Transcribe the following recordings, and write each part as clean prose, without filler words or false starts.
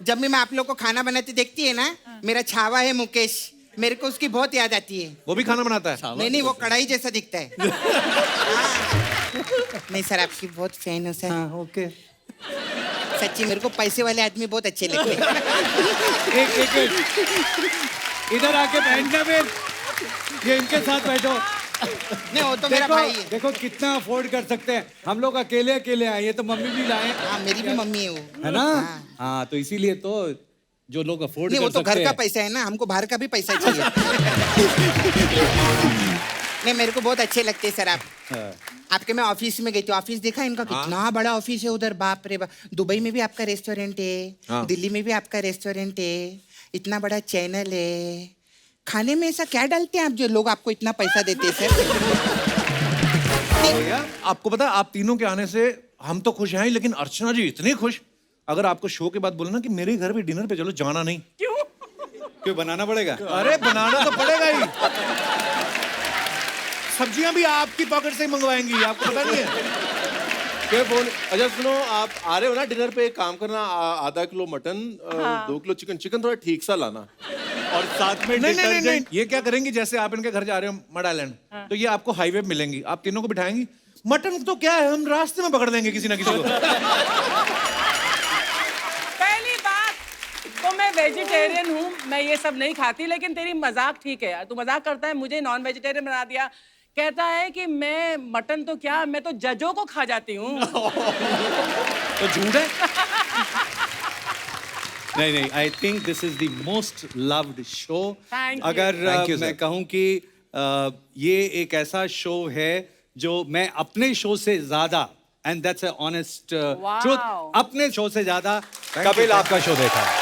जब भी मैं आप लोग को खाना बनाते देखती है ना, मेरा छावा है मुकेश, मेरे को उसकी बहुत याद आती है। वो भी खाना बनाता है? नहीं, वो कढ़ाई जैसा दिखता है। हाँ। नहीं सर, आपकी बहुत फैन हूँ सर। हाँ, ओके। सच्ची मेरे को पैसे वाले आदमी बहुत अच्छे लगते हैं। एक इधर आके बैठना फिर, ये इनके साथ बैठो। नहीं, वो तो मेरा भाई है। देखो कितना अफोर्ड कर सकते हैं हम लोग, अकेले अकेले आए, ये तो मम्मी भी लाए। हाँ, मेरी भी मम्मी है वो, है ना? हाँ। हाँ, तो इसीलिए तो जो लोग अफोर्ड नहीं, कर वो तो सकते घर का हैं। पैसा है ना, हमको बाहर का भी पैसा चाहिए। नहीं, मेरे को बहुत अच्छे लगते हैं सर आप। हाँ। आपके मैं ऑफिस में गई थी, ऑफिस देखा इनका कितना बड़ा ऑफिस है उधर, बाप रे बाप। दुबई में भी आपका रेस्टोरेंट है, दिल्ली में भी आपका रेस्टोरेंट है, इतना बड़ा चैनल है। खाने में ऐसा क्या डालते हैं आप जो लोग आपको इतना पैसा देते हैं सर? भैया आपको पता है, आप तीनों के आने से हम तो खुश हैं, लेकिन अर्चना जी इतनी खुश। अगर आपको शो के बाद बोले ना कि मेरे घर भी डिनर पे चलो, जाना नहीं। क्यों बनाना पड़ेगा? अरे बनाना तो पड़ेगा ही। सब्जियां भी आपकी पॉकेट से ही मंगवाएंगी, आपको पता नहीं है? क्या बोल। अच्छा सुनो, आप आ रहे हो ना डिनर पे, एक काम करना, आधा kilo mutton, 2 kilo chicken. Chicken थोड़ा ठीक सा लाना, और साथ में नहीं, ये क्या करेंगी, जैसे आप इनके घर जा रहे हो मड आइलैंड, तो ये आपको हाईवे पे मिलेंगी, आप तीनों को बिठाएंगी। मटन तो क्या है, हम रास्ते में पकड़ देंगे किसी ना किसी को। पहली बात तो मैं वेजिटेरियन हूँ, मैं ये सब नहीं खाती, लेकिन तेरी मजाक ठीक है यार, तू मजाक करता है, मुझे नॉन वेजिटेरियन बना दिया। कहता है कि मैं मटन तो क्या, मैं तो जजों को खा जाती हूँ। तो झूठ है। नहीं, I think this is the most loved show. Thank you. अगर Thank you, मैं sir. कहूँ कि ये एक ऐसा शो है जो मैं अपने शो से ज्यादा, and that's a honest truth, अपने शो से ज्यादा कपिल आपका शो देखा है।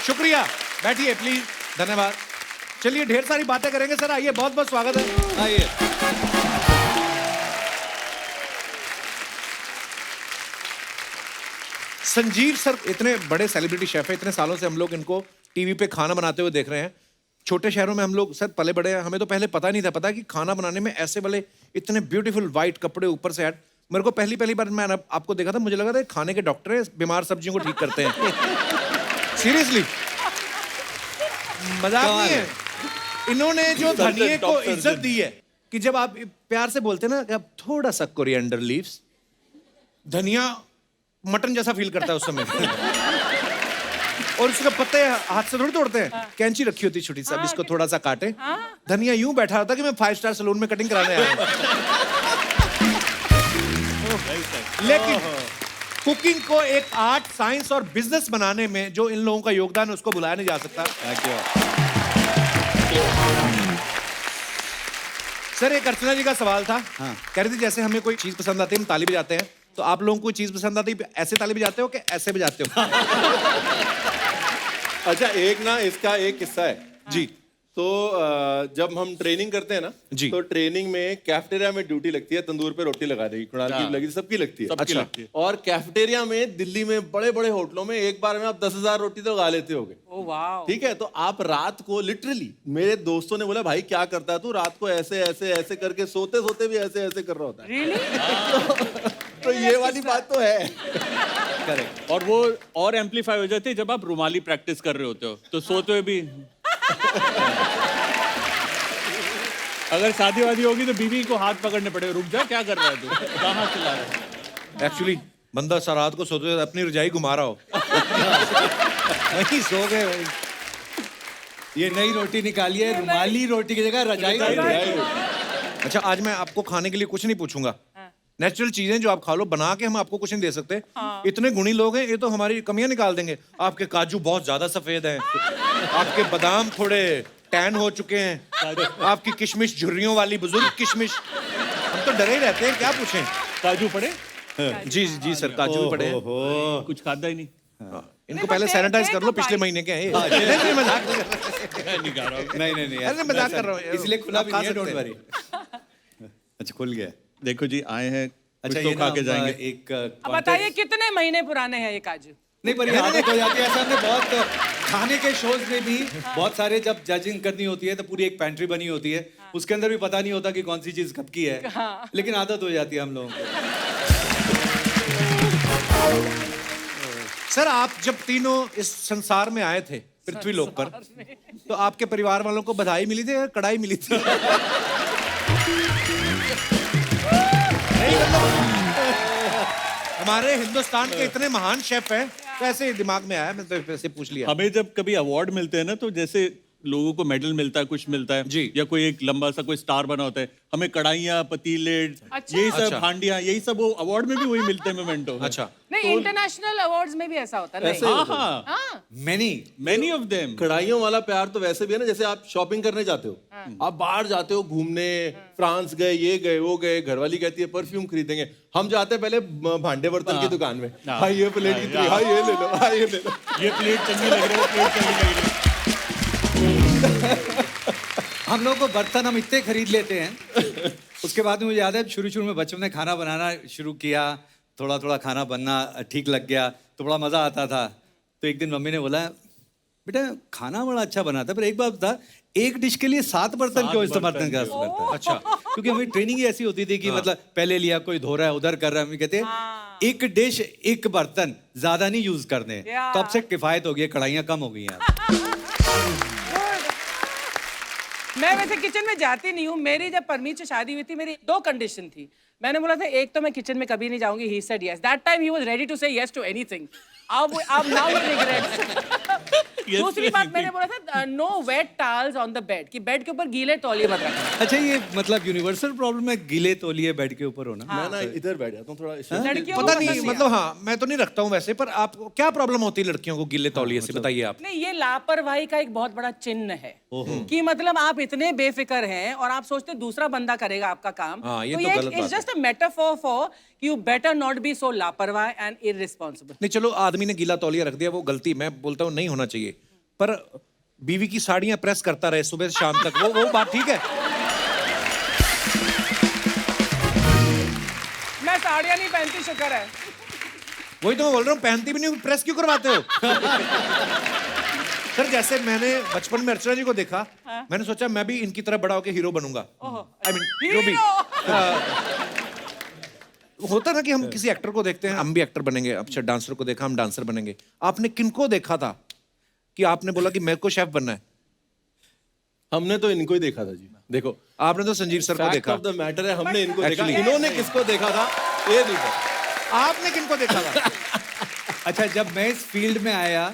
शुक्रिया, बैठिए प्लीज, धन्यवाद। चलिए ढेर सारी बातें करेंगे सर, आइए, बहुत बहुत स्वागत है, आइए। संजीव सर इतने बड़े सेलिब्रिटी शेफ है, इतने सालों से हम लोग इनको टीवी पे खाना बनाते हुए देख रहे हैं। छोटे शहरों में हम लोग सर पले बड़े हैं, हमें तो पहले पता नहीं था, पता कि खाना बनाने में ऐसे वाले इतने ब्यूटीफुल वाइट कपड़े ऊपर से ऐड। मेरे को पहली बार मैं आपको देखा था, मुझे लगा था खाने के डॉक्टर है, बीमार सब्जियों को ठीक करते हैं। सीरियसली, मजाक नहीं है। इन्होंने जो धनिये को इज्जत दी है कि जब आप प्यार से बोलते हैं ना कि आप थोड़ा सा कोरिएंडर लीव्स, धनिया मटन जैसा फील करता है उस समय। और उसके पत्ते हाथ से थोड़ी तोड़ते हैं, कैंची रखी होती छोटी सी, अब इसको थोड़ा सा काटे। धनिया यूं बैठा होता कि मैं 5 स्टार सैलून में कटिंग कराने आया हूं। लेकिन कुकिंग को एक आर्ट, साइंस और बिजनेस बनाने में जो इन लोगों का योगदान है उसको भुलाया नहीं जा सकता। सर एक अर्चना जी का सवाल था, कह रही थी जैसे हमें कोई चीज पसंद आती है हम ताली बजाते हैं, तो आप लोगों को कोई चीज पसंद आती है ऐसे ताली बजाते हो कि ऐसे बजाते हो? अच्छा एक ना इसका एक किस्सा है जी। तो जब हम ट्रेनिंग करते हैं ना जी। तो ट्रेनिंग में कैफेटेरिया में ड्यूटी लगती है, तंदूर पे रोटी लगा देगी, कुणाल की भी लगी, सबकी लगती है। अच्छा। और कैफेटेरिया में दिल्ली में बड़े बड़े होटलों में एक बार में आप 10,000 रोटी तो लगा लेते होगे। ओह वाह। ठीक है, तो आप रात को लिटरली, मेरे दोस्तों ने बोला भाई क्या करता है तू, रात को ऐसे ऐसे ऐसे करके सोते सोते भी ऐसे ऐसे कर रहा होता है। Really? तो ये वाली बात तो है। करेक्ट। और वो और एम्पलीफाई हो जाती है जब आप रुमाली प्रैक्टिस कर रहे होते हो, तो सोते हुए भी। अगर शादी वादी होगी तो बीवी को हाथ पकड़ने पड़े, रुक जा क्या कर रहा है तू, कहाँ चला रहा है। एक्चुअली बंदा सा रात को सोते हुए अपनी रजाई घुमा रहा हो। वही सो गए भाई। ये नई रोटी निकाली है, रुमाली रोटी की जगह रजाई। अच्छा आज मैं आपको खाने के लिए कुछ नहीं पूछूंगा, नेचुरल चीजें जो आप खा लो, बना के हम आपको कुछ नहीं दे सकते। इतने गुणी लोग हैं, ये तो हमारी कमियां निकाल देंगे। आपके काजू बहुत ज्यादा सफेद हैं, आपके बादाम थोड़े टैन हो चुके हैं, आपकी किशमिश झुर्रियों वाली बुजुर्ग किशमिश। हम तो डरे ही रहते हैं, क्या पूछें। काजू पड़े? जी जी सर, काजू भी पड़े हैं। कुछ खाता ही नहीं। इनको पहले सैनिटाइज कर लो, पिछले महीने के हैं ये। नहीं, मजाक नहीं कर रहा। नहीं कर रहा हूँ। नहीं अरे मजाक कर रहा हूँ, इसलिए खुला आप भी खा नहीं है, सकते डोंट हैं। वरी। अच्छा खुल गया। देखो जी आए हैं, अच्छा कुछ तो खा के जाएंगे। एक अब बताइए कितने महीने पुराने हैं ये काजू? नहीं पर ये आदत हो जाती है, ऐसा हमने बहुत खाने के शोज में भी बहुत सारे जब जजिंग करनी होती है तो पूरी एक पेंट्री बनी होती है, उसके अंदर भी पता नहीं होता कि कौन सी चीज कब की है, लेकिन आदत हो जाती है हम लोगों को। सर आप जब तीनों इस संसार में आए थे पृथ्वी लोक पर, तो आपके परिवार वालों को बधाई मिली थी या कड़ाई मिली थी? नहीं, मतलब हमारे हिंदुस्तान के इतने महान शेफ हैं, तो ऐसे ही दिमाग में आया, मैं तो ऐसे पूछ लिया। हमें जब कभी अवार्ड मिलते हैं ना, तो जैसे लोगों को मेडल मिलता है, कुछ मिलता है जी। या कोई एक लंबा सा कोई स्टार बना होता है, हमें कढ़ाइयाँ, पतीले, यही सब अच्छा। हांडियाँ, यही सब वो अवार्ड में भी वही मिलते हैं मोमेंटो। अच्छा, नहीं, इंटरनेशनल अवार्ड्स में भी ऐसा होता है। ऐसे नहीं। ही हाँ होता है। हाँ, मैनी मेनी ऑफ देम। कढ़ाइयों वाला प्यार तो वैसे भी है ना, जैसे आप शॉपिंग करने जाते हो, आप बाहर जाते हो घूमने, फ्रांस गए, ये गए, वो गए, घरवाली कहती है परफ्यूम खरीदेंगे, हम जाते हैं पहले भांडे बर्तन की दुकान में, हाय ये प्लेट कितनी, हाय ये ले लो, हाय ये ले लो। ये प्लेट चंगी लग रही है, प्लेट चंगी लग रही है। हम लोग को बर्तन हम इतने खरीद लेते हैं। उसके बाद में मुझे याद है शुरू में बच्चों ने खाना बनाना शुरू किया, थोड़ा थोड़ा खाना बनना ठीक लग गया तो बड़ा मजा आता था। तो एक दिन मम्मी ने बोला, बेटा खाना बड़ा अच्छा बनाता है, पर एक बात था, एक डिश के लिए 7 बर्तन क्यों इस्तेमाल करता है? अच्छा, क्योंकि हमारी ट्रेनिंग ही ऐसी होती थी कि मतलब पहले लिया, कोई धो रहा है, उधर कर रहा है, हम कहते हैं एक डिश एक बर्तन, ज्यादा नहीं यूज करने। तो अब से किफायत हो गई, कढ़ाइयाँ कम हो गई हैं। मैं वैसे किचन में जाती नहीं हूँ। मेरी जब परमीत से शादी हुई थी, मेरी 2 कंडीशन थी। मैंने बोला था, एक तो मैं किचन में कभी नहीं जाऊंगी। He said yes. That time he was ready to say yes to anything. अब नाउ ही रिग्रेट्स। दूसरी बात मैंने बोला था, no wet towels on the bed, कि बेड के ऊपर गीले तौलिए मत रखना। अच्छा, ये मतलब यूनिवर्सल प्रॉब्लम है गीले तौलिए बेड के ऊपर होना। मैं ना इधर बैठ जाता हूँ थोड़ा लड़कियों को पता पसंद नहीं, है। मतलब हाँ, मैं तो नहीं रखता हूँ वैसे, पर आपको क्या प्रॉब्लम होती है लड़कियों को गिल्ले तौलिए से, बताइए आप। नहीं, ये लापरवाही का एक बहुत बड़ा चिन्ह है कि मतलब आप इतने बेफिक्र हैं और आप सोचते दूसरा बंदा करेगा आपका काम। हाँ, ये तो तो ये गलत इट्स बात है। Just a metaphor for you better not be so लापरवाह एंड इररिस्पांसिबल। नहीं चलो, आदमी ने गीला तौलिया रख दिया, वो गलती, मैं बोलता हूँ नहीं होना चाहिए, पर बीवी की साड़ियां प्रेस करता रहे सुबह से शाम तक, वो बात ठीक है? मैं साड़ियाँ नहीं पहनती, शुक्र है। वही तो मैं बोल रहा हूँ, पहनती भी नहीं, प्रेस क्यों करवाते हो? सर जैसे मैंने बचपन में अर्चना जी को देखा, मैंने सोचा मैं भी इनकी तरह बड़ा होकर हीरो बनूंगा। आई मीन जो भी होता ना कि हम किसी एक्टर को देखते हैं, हम भी एक्टर बनेंगे, अच्छा डांसर को देखा हम डांसर बनेंगे। आपने किनको देखा था कि आपने बोला कि मेरे को शेफ बनना है? हमने तो इनको ही देखा था जी। देखो, आपने तो संजीव सर को फैक्ट देखा। ऑफ द मैटर है, हमने इनको देखा, Actually- इन्होंने किसको देखा था ये नहीं पता। आपने किनको देखा था? अच्छा, जब मैं इस फील्ड में आया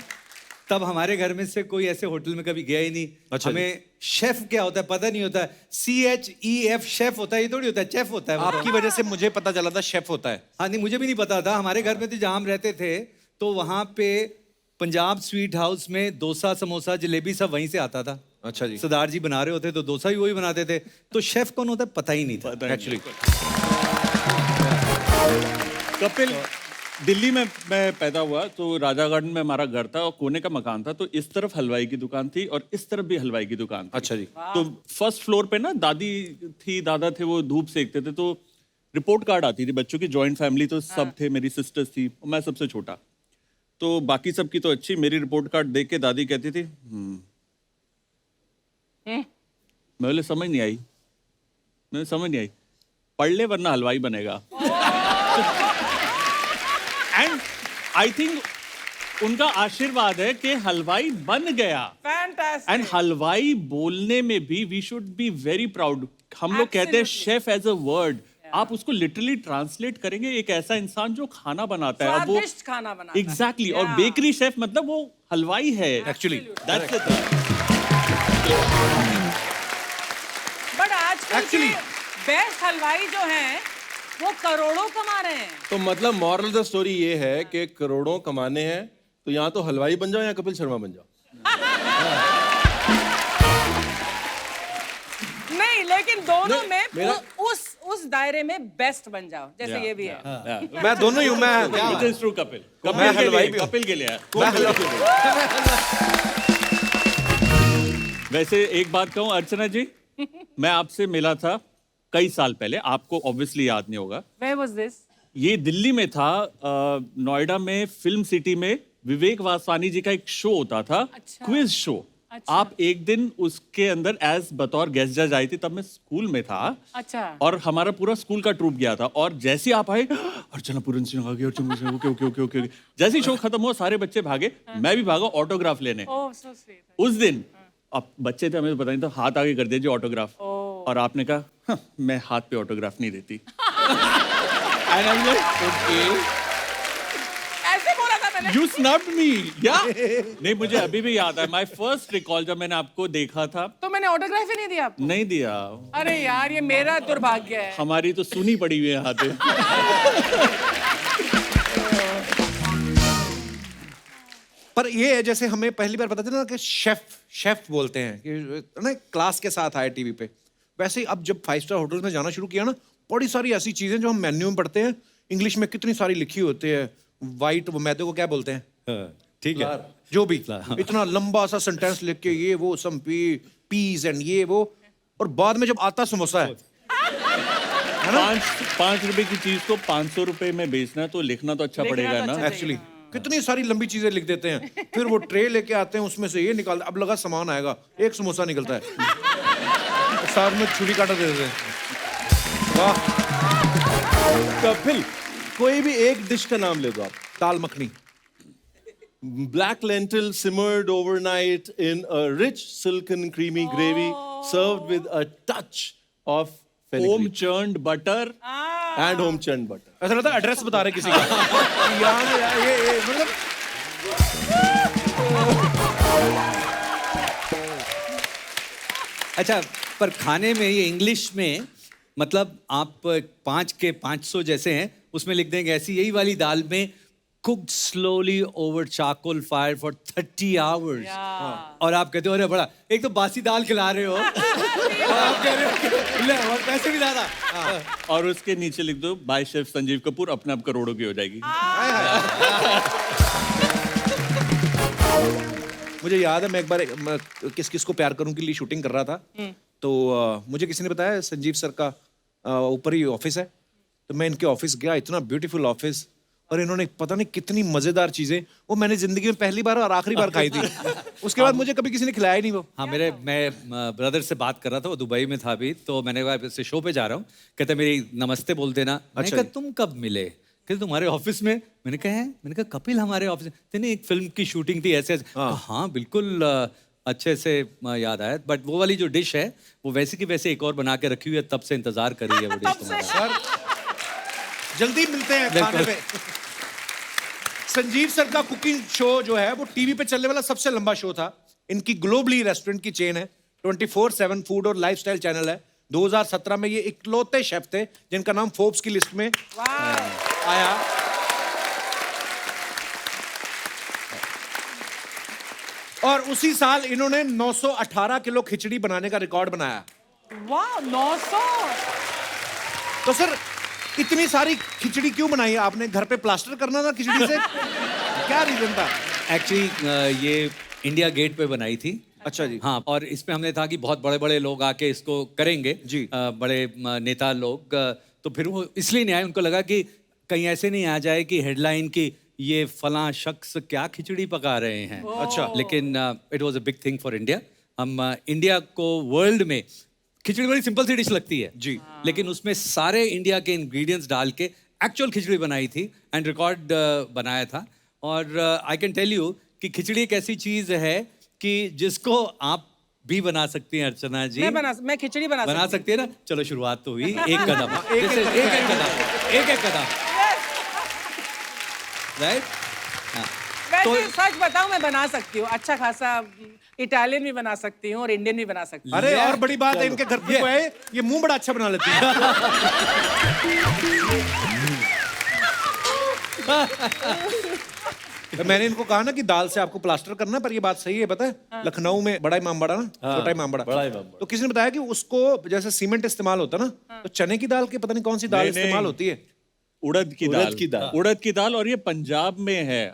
तब हमारे घर में से कोई ऐसे होटल में कभी गया ही नहीं। अच्छा हमें शेफ क्या होता है पता नहीं होता है। CHEF शेफ होता है, ये थोड़ी होता है, चेफ होता है। आपकी वजह से मुझे पता चला था शेफ होता है। हाँ नहीं, मुझे भी नहीं पता था। हमारे घर में तो जहाँ हम रहते थे तो वहाँ पे पंजाब स्वीट हाउस में डोसा, समोसा, जलेबी सब वहीं से आता था। अच्छा जी। सरदार जी बना रहे होते तो डोसा भी वही बनाते थे। तो शेफ कौन होता है पता ही नहीं था एक्चुअली कपिल, दिल्ली में मैं पैदा हुआ, तो राजा गार्डन में हमारा घर था और कोने का मकान था, तो इस तरफ हलवाई की दुकान थी और इस तरफ भी हलवाई की दुकान थी। अच्छा जी। तो फर्स्ट फ्लोर पे ना दादी थी, दादा थे, वो धूप सेकते थे, तो रिपोर्ट कार्ड आती थी बच्चों की, जॉइंट फैमिली तो सब थे, मेरी सिस्टर्स थी और मैं सबसे छोटा, तो बाकी सबकी तो अच्छी, मेरी रिपोर्ट कार्ड देख के दादी कहती थी मैं बोले समझ नहीं आई, मैंने समझ नहीं आई, पढ़ ले वरना हलवाई बनेगा। एंड आई थिंक उनका आशीर्वाद है कि हलवाई बन गया। फैंटास्टिक। एंड हलवाई बोलने में भी we should be very proud. हम लोग कहते हैं शेफ एज अ वर्ड, आप उसको लिटरली ट्रांसलेट करेंगे, एक ऐसा इंसान जो खाना बनाता है। अब वो स्वादिष्ट खाना बनाता है। एग्जैक्टली, और बेकरी शेफ मतलब वो हलवाई है एक्चुअली। That's it. बट आजकल के बेस्ट हलवाई जो हैं वो करोड़ों कमा रहे हैं। तो मतलब मॉरल द स्टोरी ये है कि करोड़ों कमाने हैं तो या तो हलवाई बन जाओ या कपिल शर्मा बन जाओ। नहीं, लेकिन दोनों में मेरा- उस दायरे में बेस्ट बन जाओ, जैसे ये भी है। मैं दोनों ही हूँ। मैं इट इज ट्रू कपिल। मैं हलवाई भी हूँ। कपिल के लिए है। मैं हलवाई- वैसे एक बात कहूँ अर्चना जी, मैं आपसे मिला था कई साल पहले, आपको ऑब्वियसली याद नहीं होगा। Where was this? ये दिल्ली में था, नोएडा में फिल्म सिटी में विवेक वासवानी जी का एक शो होता था, क्विज शो। अच्छा। आप एक दिन उसके अंदर एज बतौर गेस्ट जज आई थी, तब मैं स्कूल में था। अच्छा। और हमारा पूरा स्कूल का ट्रूप गया था, और जैसे ही आप आए, अर्चना पूरन सिंह आ गई, Archana Singh, okay okay okay okay. जैसे ही शो खत्म हुआ, सारे बच्चे भागे, मैं भी भागा ऑटोग्राफ लेने। ओह सो स्वीट। उस दिन अब बच्चे थे, हमें तो पता नहीं था, हाथ आगे कर दीजिए ऑटोग्राफ। और आपने कहा, "हाँ, मैं हाथ पे ऑटोग्राफ नहीं देती।" And I'm like, okay. ऐसे बोला था मैंने। You snubbed me, yeah? नहीं, मुझे अभी भी याद है, my first recall जब मैंने आपको देखा था, तो मैंने ऑटोग्राफ ही नहीं दिया आपको। नहीं दिया। अरे यार, ये मेरा दुर्भाग्य है। हमारी तो सुनी पड़ी हुई है यहाँ पे। पर ये है, जैसे हमें पहली बार पता चला ना कि शेफ बोलते हैं कि ना क्लास के साथ आए टीवी पे, वैसे ही अब जब 5 स्टार होटल में जाना शुरू किया ना, बड़ी सारी ऐसी चीजें जो हम मेन्यू में पढ़ते हैं, इंग्लिश में कितनी सारी लिखी होती है। वाइट वो मैदे को क्या बोलते हैं? ठीक है। जो भी इतना लंबा सा सेंटेंस लिख के ये वो सम पीस एंड ये वो, और बाद में जब आता समोसा है ना, 5 रुपए की चीज को 500 रुपए में बेचना है, तो लिखना तो अच्छा लिखना पड़ेगा तो ना। अच्छा एक्चुअली कितनी सारी लंबी चीजें लिख देते हैं, फिर वो ट्रे लेके आते हैं, उसमें से ये निकाल, अब लगा सामान आएगा, एक समोसा निकलता है, साथ में छुरी काटा दे देते हैं। वाह। कपिल, कोई भी एक डिश का नाम ले दो आप। दाल makhani. Black lentil simmered overnight in a rich silken creamy gravy served with a touch of home fenugreek churned butter. and home churned butter. ऐसा लगता है एड्रेस बता रहे किसी का। यहाँ ये मतलब अच्छा, पर खाने में ये इंग्लिश में मतलब आप 5 के 500 जैसे हैं, उसमें लिख देंगे ऐसी यही वाली दाल में cooked slowly over charcoal fire for 30 hours. और आप कहते हो अरे बड़ा, एक तो बासी दाल खिला रहे हो और आप कह रहे हो कि ले और पैसे भी ज्यादा। और उसके नीचे लिख दो, बाय शेफ संजीव कपूर, अपने आप करोड़ों की हो जाएगी। मुझे याद है, मैं एक बार किस किस को प्यार करूं के लिए शूटिंग कर रहा था, तो मुझे किसी ने बताया संजीव सर का ऊपर ही ऑफिस है, तो मैं इनके ऑफिस गया, इतना ब्यूटीफुल ऑफिस, और इन्होंने पता नहीं कितनी मजेदार चीजें, वो मैंने जिंदगी में पहली बार और आखिरी बार खाई थी। उसके बाद मुझे कभी किसी ने खिलाया ही नहीं वो। हाँ, मैं ब्रदर से बात कर रहा था, वो दुबई में था अभी, तो मैंने कहा इससे शो पे जा रहा हूँ, कहते मेरी नमस्ते बोल देना। मैंने कहा तुम कब मिले? कहते तुम्हारे ऑफिस में। मैंने कहा कपिल हमारे ऑफिस में, एक फिल्म की शूटिंग थी ऐसे। हाँ बिल्कुल, अच्छे से याद आया, बट वो वाली जो डिश है वो वैसे की वैसे एक और बना के रखी हुई है, तब से इंतजार कर रही है वो डिश तुम्हारा। सर जल्दी मिलते हैं खाने पे। संजीव सर का कुकिंग शो जो है वो टीवी पे चलने वाला सबसे लंबा शो था। इनकी ग्लोबली रेस्टोरेंट की चेन है, 24/7 फूड और लाइफस्टाइल चैनल है। 2017 में ये इकलौते शेफ थे जिनका नाम फोर्ब्स की लिस्ट में आया। और उसी साल इन्होंने 918 किलो खिचड़ी बनाने का रिकॉर्ड बनाया। वाह, 900। तो सर इतनी सारी खिचड़ी क्यों बनाई आपने? घर पे प्लास्टर करना था खिचड़ी से? क्या रीजन था? एक्चुअली ये इंडिया गेट पे बनाई थी। अच्छा जी। हाँ, और इसमें हमने था कि बहुत बड़े बड़े लोग आके इसको करेंगे जी। बड़े नेता लोग, तो फिर वो इसलिए नहीं आए, उनको लगा कि कहीं ऐसे नहीं आ जाए कि हेडलाइन की ये फलां शख्स क्या खिचड़ी पका रहे हैं। अच्छा। लेकिन it was a big thing for India. हम इंडिया को वर्ल्ड में, खिचड़ी बड़ी सिंपल सी डिश लगती है जी, लेकिन उसमें सारे इंडिया के इंग्रेडिएंट्स डाल के एक्चुअल खिचड़ी बनाई थी एंड रिकॉर्ड बनाया था। और आई कैन टेल यू कि खिचड़ी एक ऐसी चीज है कि जिसको आप भी बना सकती हैं अर्चना जी। मैं खिचड़ी बना सकती है ना। चलो शुरुआत तो हुई, एक कदम एक कदम, राइट। वैसे सच बताऊं, मैं बना सकती हूँ अच्छा खासा। इटालियन भी बना सकती हूँ और इंडियन भी बना सकती हूँ। अरे और बड़ी बात है, इनके घर पे कोई आए, ये मुंह बड़ा अच्छा बना लेती है। तो मैंने इनको कहा ना कि दाल से आपको प्लास्टर करना, पर ये बात सही है, पता है लखनऊ में बड़ा इमामबाड़ा ना, छोटा इमामबाड़ा, बड़ा इमामबाड़ा। तो किसी ने बताया कि उसको जैसे सीमेंट इस्तेमाल होता ना, तो चने की दाल की पता नहीं कौन सी दाल इस्तेमाल होती है। उड़द की दाल। और ये पंजाब में है,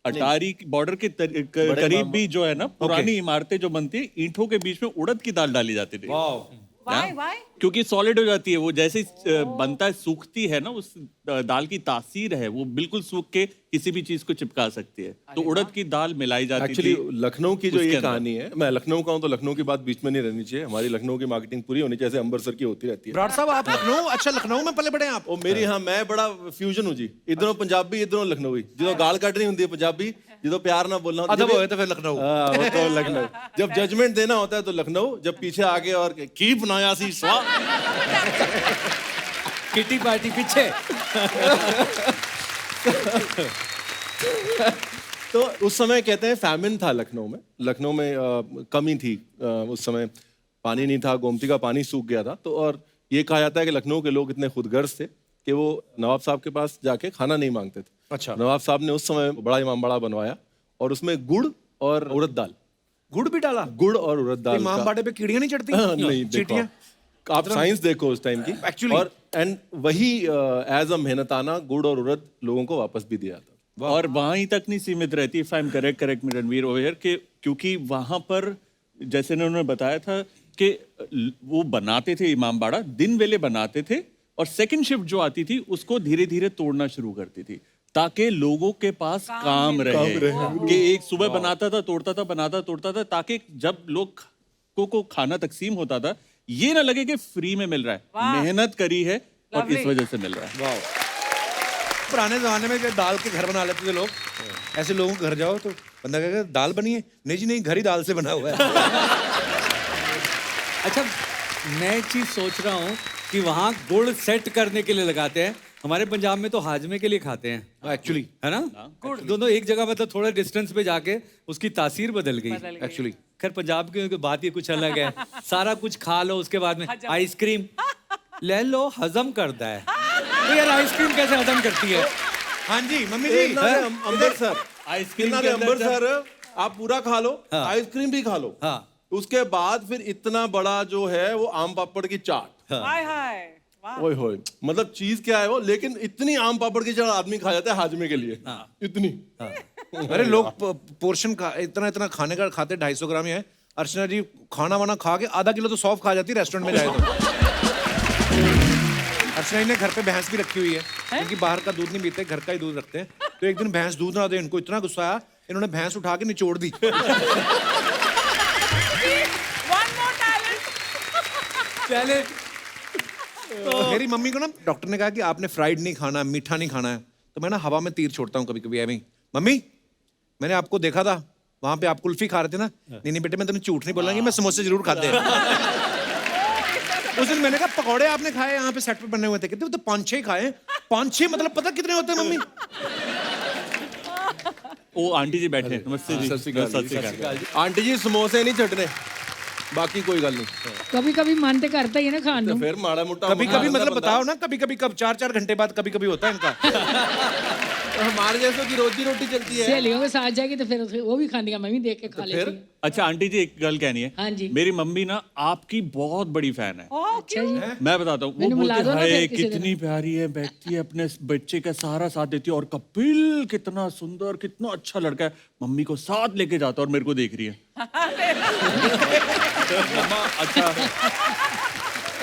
अटारी बॉर्डर के करीब भी जो है ना, पुरानी इमारतें जो बनती है, ईंटों के बीच में उड़द की दाल डाली जाती थी। Why? Why? क्योंकि सॉलिड हो जाती है वो, जैसे ही बनता है सूखती है ना, उस दाल की तासीर है वो बिल्कुल सूख के किसी भी चीज को चिपका सकती है। तो उड़द की दाल मिलाई जाती एक्चुअली थी लखनऊ की जो उसके ये अंदर। कहानी है, मैं लखनऊ का हूँ तो लखनऊ की बात बीच में नहीं रहनी चाहिए। हमारी लखनऊ की मार्केटिंग पूरी होनी चाहिए, जैसे अम्बरसर की होती रहती है। ब्राड साहब आप लखनऊ, अच्छा लखनऊ में पले बड़े हैं आप? ਉਹ ਮੇਰੀ ਹਾਂ ਮੈਂ ਬੜਾ ਫਿਊਜ਼ਨ ਹੂੰ ਜੀ, ਇਧਰੋਂ ਪੰਜਾਬੀ ਇਧਰੋਂ ਲਖਨਊਈ। ਜਦੋਂ ਗਾਲ ਕੱਢਣੀ ਹੁੰਦੀ ਹੈ ਪੰਜਾਬੀ, ਜਦੋਂ प्यार ना बोलना होता अदब होए तो फिर लखनऊ। हाँ, वो तो लखनऊ। जब जजमेंट देना होता है तो लखनऊ, जब पीछे आके और की बनाया सी स्वाद, किटी पार्टी पीछे। तो उस समय कहते हैं फैमिन था लखनऊ में। लखनऊ में कमी थी उस समय, पानी नहीं था, गोमती का पानी सूख गया था। तो और ये कहा जाता है कि लखनऊ के लोग इतने खुदगर्ज थे कि वो नवाब साहब के पास जाके खाना नहीं मांगते थे। अच्छा। नवाब साहब ने उस समय बड़ा इमामबाड़ा बनवाया और उसमें गुड़ और उड़द दाल, गुड़ भी डाला? गुड़ और उड़द दाल इमाम का- बाड़े पे कीड़ियां नहीं चढ़ती? नहीं, देखो चींटियां? आप साइंस देखो उस टाइम की Actually- और एंड वही एज अ मेहनताना गुड़ और उड़द लोगों को वापस भी दिया था। और वहां ही तक नहीं सीमित रहती, if I am correct me Ranveer over के, क्योंकि वहां पर जैसे उन्होंने बताया था कि वो बनाते थे इमाम बाड़ा, दिन वेले बनाते थे, और सेकंड शिफ्ट जो आती थी उसको धीरे धीरे तोड़ना शुरू करती थी ताकि लोगों के पास काम रहे। कि एक सुबह बनाता था, तोड़ता था, बनाता तोड़ता था, ताकि जब लोग को खाना तकसीम होता था ये ना लगे कि फ्री में मिल रहा है, मेहनत करी है और इस वजह से मिल रहा है। पुराने जमाने में जो दाल के घर बना लेते थे लोग, ऐसे लोगों के घर जाओ तो बंदा कहेगा दाल बनी है, नहीं जी नहीं, घर ही दाल से बना हुआ है। अच्छा, मैं एक चीज सोच रहा हूँ कि वहाँ गुड़ सेट करने के लिए लगाते हैं, हमारे पंजाब में तो हाजमे के लिए खाते हैं एक्चुअली है ना। गुड़ दोनों एक जगह, मतलब थोड़ा डिस्टेंस पे जाके उसकी तासीर बदल गई एक्चुअली खैर पंजाब की बात ही कुछ अलग है। सारा कुछ खा लो, उसके बाद में आइसक्रीम ले लो, हजम करता है। तो यार आइसक्रीम कैसे हजम करती है? हाँ जी मम्मी जी, अमृतसर आइसक्रीम कितना के अंदर अमृतसर आप पूरा खा लो, आइसक्रीम भी खा लो, हाँ। उसके बाद फिर इतना बड़ा जो है वो आम पापड़ की चाट। हाय हाय, वाह। ओए होए, मतलब चीज क्या है वो, लेकिन इतनी आम पापड़ की चाट आदमी खा जाता है हाजमे के लिए, इतनी। अरे लोग पोर्शन का इतना इतना खाने का खाते 250 ग्राम ही है। अर्चना जी खाना वाना खा के आधा किलो तो सौंफ खा जाती है रेस्टोरेंट में जाए तो। अर्चना जी ने घर पे भैंस भी रखी हुई है, क्योंकि बाहर का दूध नहीं पीते, घर का ही दूध रखते हैं। तो एक दिन भैंस दूध ना दे, इनको इतना गुस्सा आया, इन्होंने भैंस उठा के निचोड़ दी। One more talent. पहले मेरी मम्मी को ना डॉक्टर ने कहा कि आपने फ्राइड नहीं खाना, मीठा नहीं खाना है। तो मैं ना हवा में तीर छोड़ता हूँ कभी कभी ऐਵੇਂ ही। मम्मी मैंने आपको देखा था वहां पे, आप कुल्फी खा रहे थे ना। नहीं नहीं बेटे, मैं तुम्हें झूठ नहीं बोला कि मैं समोसे जरूर खाते हैं। उस दिन मैंने कहा पकौड़े आपने खाए यहाँ पे सेट पे बने हुए थे? कहते वो तो 5-6 खाए। 5-6 मतलब पता कितने होते हैं मम्मी? वो आंटी जी बैठे हैं, नमस्ते जी। सत श्री अकाल सत जी, श्री सत श्री अकाल। अकाल जी। आंटी जी समोसे नहीं छटने, बाकी कोई गल नहीं। कभी कभी मन तो करता ही है ना खाने तो ਨੂੰ। फिर माड़ा मोटा कभी कभी मतलब बताओ ना, कभी कभी कब 4-4 घंटे बाद कभी कभी होता है इनका। हमारे जैसों की रोजी रोटी चलती है। सहेलियों के साथ जाएगी तो फिर वो भी खाती मैं भी देख के खा लेती हूँ। अच्छा आंटी जी एक गल कहनी है। हाँ जी। मेरी मम्मी ना आपकी बहुत बड़ी फैन है। अच्छा जी, मैं बताता हूँ, वो मैंने मिला बोलती दो ना है फिर किसी दिन। कितनी प्यारी है, बैठती है अपने बच्चे का सारा साथ देती है, और कपिल कितना सुंदर, कितना अच्छा लड़का है। मम्मी को साथ लेके जाता है और मेरे को देख रही है। मम्मा अच्छा,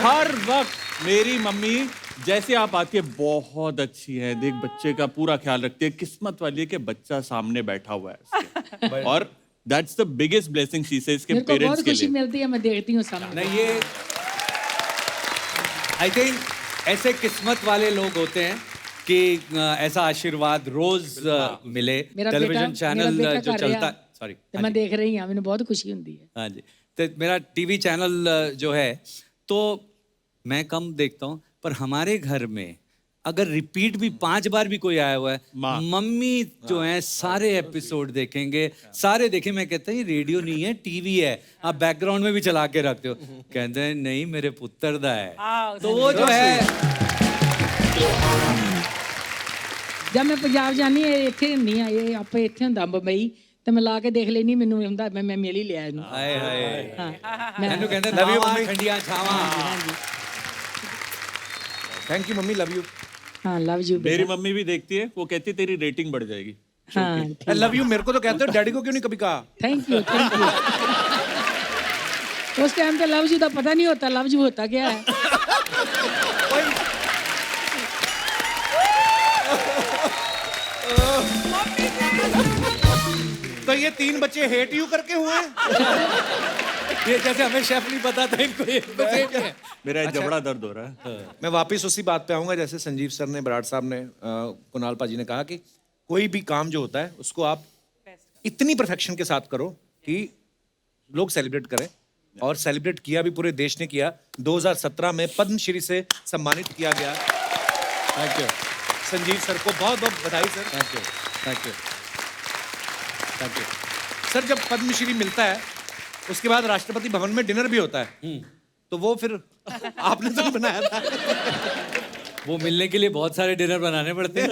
हर वक्त मेरी मम्मी जैसे आप आती है बहुत अच्छी है, देख बच्चे का पूरा ख्याल रखती है, किस्मत वाली है कि बच्चा सामने बैठा हुआ है उसके। और that's the biggest blessing she says के मेरे को पेरेंट्स बहुत के खुशी लिए। मिलती है, मैं देखती हूँ सामने। नहीं, ये आई थिंक ऐसे किस्मत वाले लोग होते हैं कि ऐसा आशीर्वाद रोज मिले। मेरा टेलीविजन बेटा- चैनल मेरा बेटा जो कर चलता रहा। है, सॉरी, तो मैं देख रही हूँ, मैंने बहुत खुशी होती है। हाँ जी, तो मेरा टीवी चैनल जो है तो मैं कम देखता हूँ, पर हमारे घर में अगर रिपीट भी 5 बार भी कोई आया हुआ है, मम्मी जो है सारे एपिसोड देखेंगे, सारे देखे। मैं कहता हूँ ये रेडियो नहीं है, टीवी है, आप बैकग्राउंड में भी चला के रखते हो। कहते हैं नहीं मेरे पुत्र दा है। तो वो जो है, जब मैं पंजाब जानी है, ਇੱਥੇ ਹੁੰਦੀ ਆ, ਇਹ ਆਪੇ ਇੱਥੇ ਹੁੰਦਾ ਬੰਬਈ, ਤੇ ਮੈਂ ਲਾ ਕੇ ਦੇਖ ਲੈਣੀ, ਮੈਨੂੰ ਹੁੰਦਾ ਮੈਂ ਮਿਲ ਹੀ ਲਿਆ ਇਹਨੂੰ। हाय हाय, ਹਾਂ मैंने कहते Love you, हैं मम्मी। ठंडिया छावा। Thank you mummy, love you. हाँ, लव यू मेरी मम्मी भी देखती है, वो कहती है तेरी रेटिंग बढ़ जाएगी। हाँ, लव यू मेरे को तो कहते हो, डैडी को क्यों नहीं कभी कहा? Thank you, thank you. उस टाइम तो लफ्ज का पता नहीं होता, लफ्ज होता क्या है। तो ये 3 बच्चे हेट यू करके हुए हैं? ये जैसे हमें शेफ नहीं पता था, इनको ये तो same है। मेरा जबड़ा दर्द हो रहा है। मैं वापस उसी बात पे आऊंगा जैसे संजीव सर ने, बराड़ साहब ने, कुणाल पाजी ने कहा कि कोई भी काम जो होता है उसको आप इतनी परफेक्शन के साथ करो कि लोग सेलिब्रेट करें, और सेलिब्रेट किया भी पूरे देश ने किया। 2017 में पद्मश्री से सम्मानित किया गया। थैंक यू, संजीव सर को बहुत बहुत बधाई sir. Thank you, thank you, thank you. Sir जब पद्मश्री मिलता है उसके बाद राष्ट्रपति भवन में डिनर भी होता है, तो वो फिर आपने तो नहीं बनाया था? वो मिलने के लिए बहुत सारे डिनर बनाने पड़ते हैं।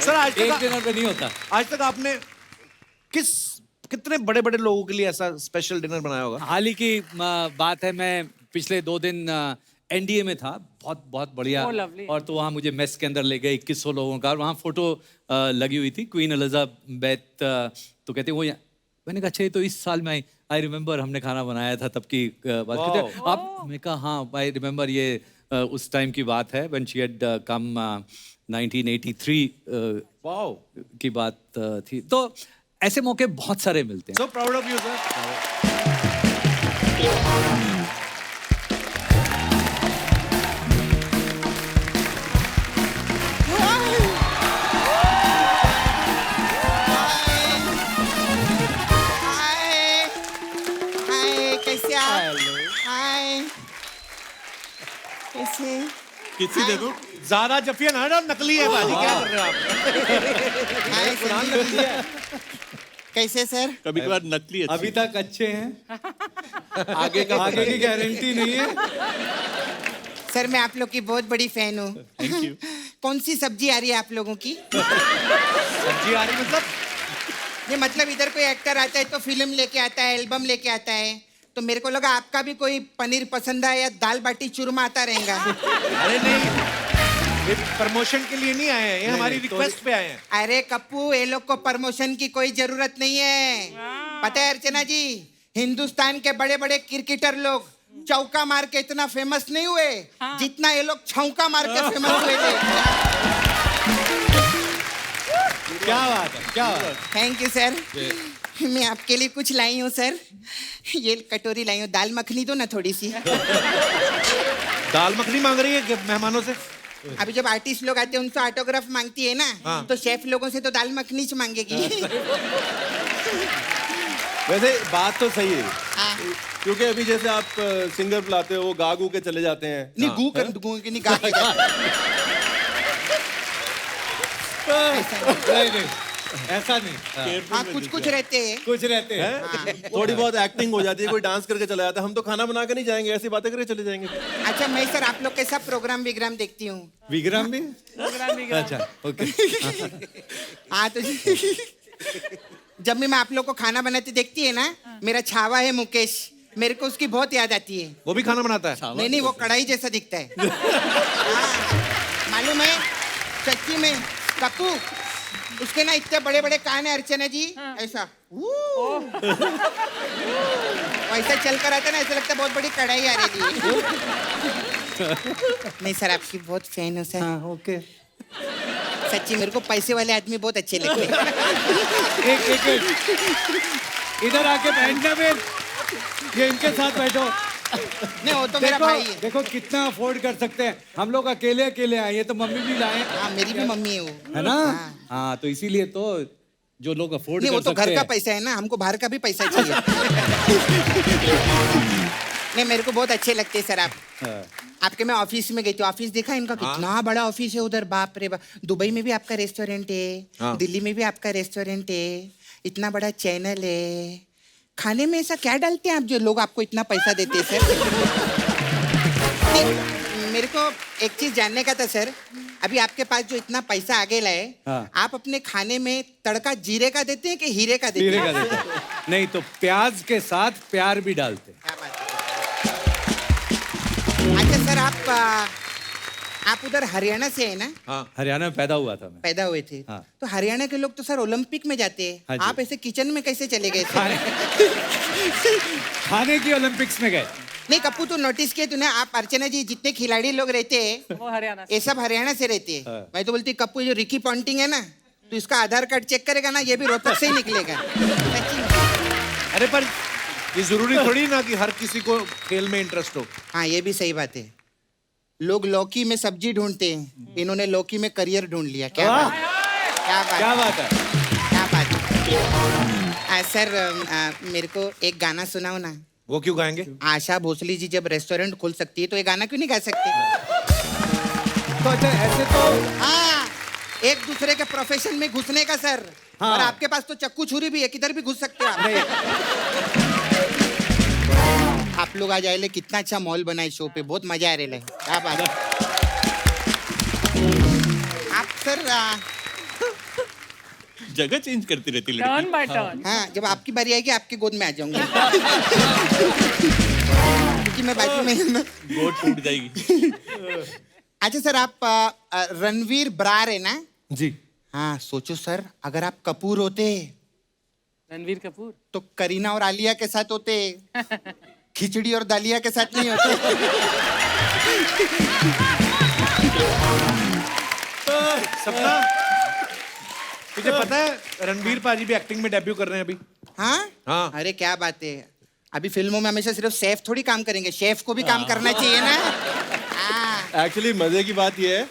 सर आज एक तक डिनर पे नहीं होता। आज तक आपने कितने बड़े बड़े लोगों के लिए ऐसा स्पेशल डिनर बनाया होगा? हाल ही की बात है, मैं पिछले 2 दिन एनडीए में था, बहुत बहुत बढ़िया। Oh, lovely. और तो वहाँ मुझे मेस के अंदर ले गए 2100 लोगों का, और वहाँ फोटो लगी हुई थी क्वीन एलिजाबेथ। तो कहते वो मैंने कहा अच्छा ये तो इस साल में आई रिमेम्बर हमने खाना बनाया था तब की बात। कहते आप, मैं कहा हाँ आई रिमेम्बर, ये उस टाइम की बात है व्हेन शी हैड कम 1983 की बात थी। तो ऐसे मौके बहुत सारे मिलते हैं। So proud of you sir. Hi hi, कैसे आप? हाय, कैसे? किसी दे दो। ज्यादा जफिया ना डाल, नकली है बाजी, क्या कर रहे हो आप? हाय संजीव। कैसे सर? कभी कभार नकली अच्छी। अभी तक अच्छे हैं, आगे का आगे की गारंटी नहीं है। सर मैं आप लोग की बहुत बड़ी फैन हूँ। Thank you. कौन सी सब्जी आ रही है आप लोगों की? सब्जी आ रही मतलब? ये मतलब इधर कोई एक्टर आता है तो फिल्म लेके आता है, एल्बम लेके आता है, तो मेरे को लगा आपका भी कोई पनीर पसंद है या दाल बाटी चूरमा आता रहेगा। अरे नहीं, ये प्रमोशन के लिए नहीं आए हैं, ये हमारी रिक्वेस्ट पे आए हैं। अरे कप्पू, ये लोग को प्रमोशन की कोई जरूरत नहीं है। पता है अर्चना जी, हिंदुस्तान के बड़े बड़े क्रिकेटर लोग चौका मार के इतना फेमस नहीं हुए जितना ये लोग छौका मार के फेमस हुए थे। क्या बात है, क्या बात है। Thank you sir. मैं आपके लिए कुछ लाई हूँ सर, ये कटोरी लाई हूँ, दाल मखनी दो ना थोड़ी सी। दाल मखनी मांग रही है मेहमानों से? अभी जब आर्टिस्ट लोग आते हैं उनसे ऑटोग्राफ मांगती है ना, तो शेफ लोगों से तो दाल मखनी से मांगेगी। वैसे बात तो सही है, हाँ। क्योंकि अभी जैसे आप सिंगर बुलाते हो, वो गा गू के चले जाते हैं। नहीं गू कर गू नहीं गा के नहीं नहीं, ऐसा नहीं। हाँ कुछ कुछ रहते हैं। कुछ रहते हैं। थोड़ी बहुत एक्टिंग हो जाती है, कोई डांस करके चला जाता है। हम तो खाना बना के नहीं जाएंगे, ऐसी बातें करके चले जाएंगे। अच्छा मैं सर आप लोग कैसा प्रोग्राम विग्राम देखती हूँ। विग्राम भी? अच्छा ओके। हाँ तो जब मैं आप लोग को खाना बनाते देखती है ना, मेरा छावा है मुकेश, मेरे को उसकी बहुत याद आती है। वो भी खाना बनाता है? नहीं नहीं, वो कढ़ाई जैसा दिखता है। हाँ, मालूम है सच्ची में कप्पू, उसके ना इतने बड़े बड़े कान है अर्चना जी, ऐसा वैसा चल कर आता ना, ऐसा लगता है बहुत बड़ी कढ़ाई आ रही है। नहीं सर आपकी बहुत फैन हूँ सर। हाँ ओके। सच्ची मेरे को पैसे वाले आदमी बहुत अच्छे लगते हैं। एक इधर आके बैठना में, ये इनके साथ बैठो। नहीं वो तो मेरा भाई है। देखो कितना अफोर्ड कर सकते हैं हम लोग, अकेले अकेले आए, ये तो मम्मी भी लाए, हाँ मेरी भी मम्मी है वो, है ना? हाँ तो इसीलिए तो जो लोग अफोर्ड नहीं कर वो तो सकते घर का हैं। पैसा है ना, हमको बाहर का भी पैसा चाहिए। नहीं मेरे को बहुत अच्छे लगते हैं सर आप। आपके मैं ऑफिस में गई थी, ऑफिस देखा इनका कितना बड़ा ऑफिस है उधर, बाप रे बाप। दुबई में भी आपका रेस्टोरेंट है, दिल्ली में भी आपका रेस्टोरेंट है, इतना बड़ा चैनल है। खाने में ऐसा क्या डालते हैं आप जो लोग आपको इतना पैसा देते हैं सर? नहीं, मेरे को एक चीज जानने का था सर, अभी आपके पास जो इतना पैसा आगे लाए, आप अपने खाने में तड़का जीरे का देते हैं कि हीरे का देते हीरे हैं? का देते हैं। नहीं तो प्याज के साथ प्यार भी डालते हैं। क्या बात है। अच्छा सर आप आप उधर हरियाणा से है ना? हरियाणा में पैदा हुआ था मैं। पैदा हुए थे। हाँ। तो हरियाणा के लोग तो सर ओलंपिक में जाते हैं। हाँ जी। आप ऐसे किचन में कैसे चले गए थे? खाने की ओलंपिक्स में गए। नहीं कप्पू, तू नोटिस किया तूने? आप अर्चना जी जितने खिलाड़ी लोग रहते हैं वो हरियाणा ये सब हरियाणा से रहते हैं। मैं तो बोलती कप्पू, जो रिकी पॉन्टिंग है ना, तो इसका आधार कार्ड चेक करेगा ना, ये भी रोहतक से ही निकलेगा। सच्ची में। अरे पर ये जरूरी थोड़ी ना कि हर किसी को खेल में इंटरेस्ट हो। हाँ ये भी सही बात है। लोग लौकी में सब्जी ढूंढते हैं, इन्होंने लौकी में करियर ढूंढ लिया। क्या बात, क्या बात, क्या बात है? क्या बात है। सर मेरे को एक गाना सुनाओ ना। वो क्यों गाएंगे? आशा भोसले जी जब रेस्टोरेंट खोल सकती है तो ये गाना क्यों नहीं गा सकते? तो अच्छा ऐसे तो हाँ, एक दूसरे के प्रोफेशन में घुसने का सर। हाँ। और आपके पास तो चक्कू छुरी भी है, किधर भी घुस सकते हो आप। आप लोग आज आए, कितना अच्छा मॉल बना है शो पे, बहुत मजा आ रहा है। क्या बात है। आप सर जगह चेंज करती रहती लड़की। Turn by turn. हाँ, जब आपकी बारी आएगी आपकी गोद में आ जाऊंगा। क्योंकि मैं बाजू में हूं ना। गोद टूट जाएगी। अच्छा सर, आप रणवीर ब्रार है ना? जी। हाँ, सोचो सर, अगर आप कपूर होते रणवीर कपूर। तो करीना और आलिया के साथ होते, खिचड़ी और दालिया के साथ नहीं होते। सपना, तुझे पता है रणबीर पाजी भी एक्टिंग में डेब्यू कर रहे हैं अभी? हाँ? हाँ। अरे क्या बात है। अभी फिल्मों में हमेशा सिर्फ शेफ थोड़ी काम करेंगे, शेफ को भी काम करना चाहिए ना। हाँ। एक्चुअली मजे की बात यह है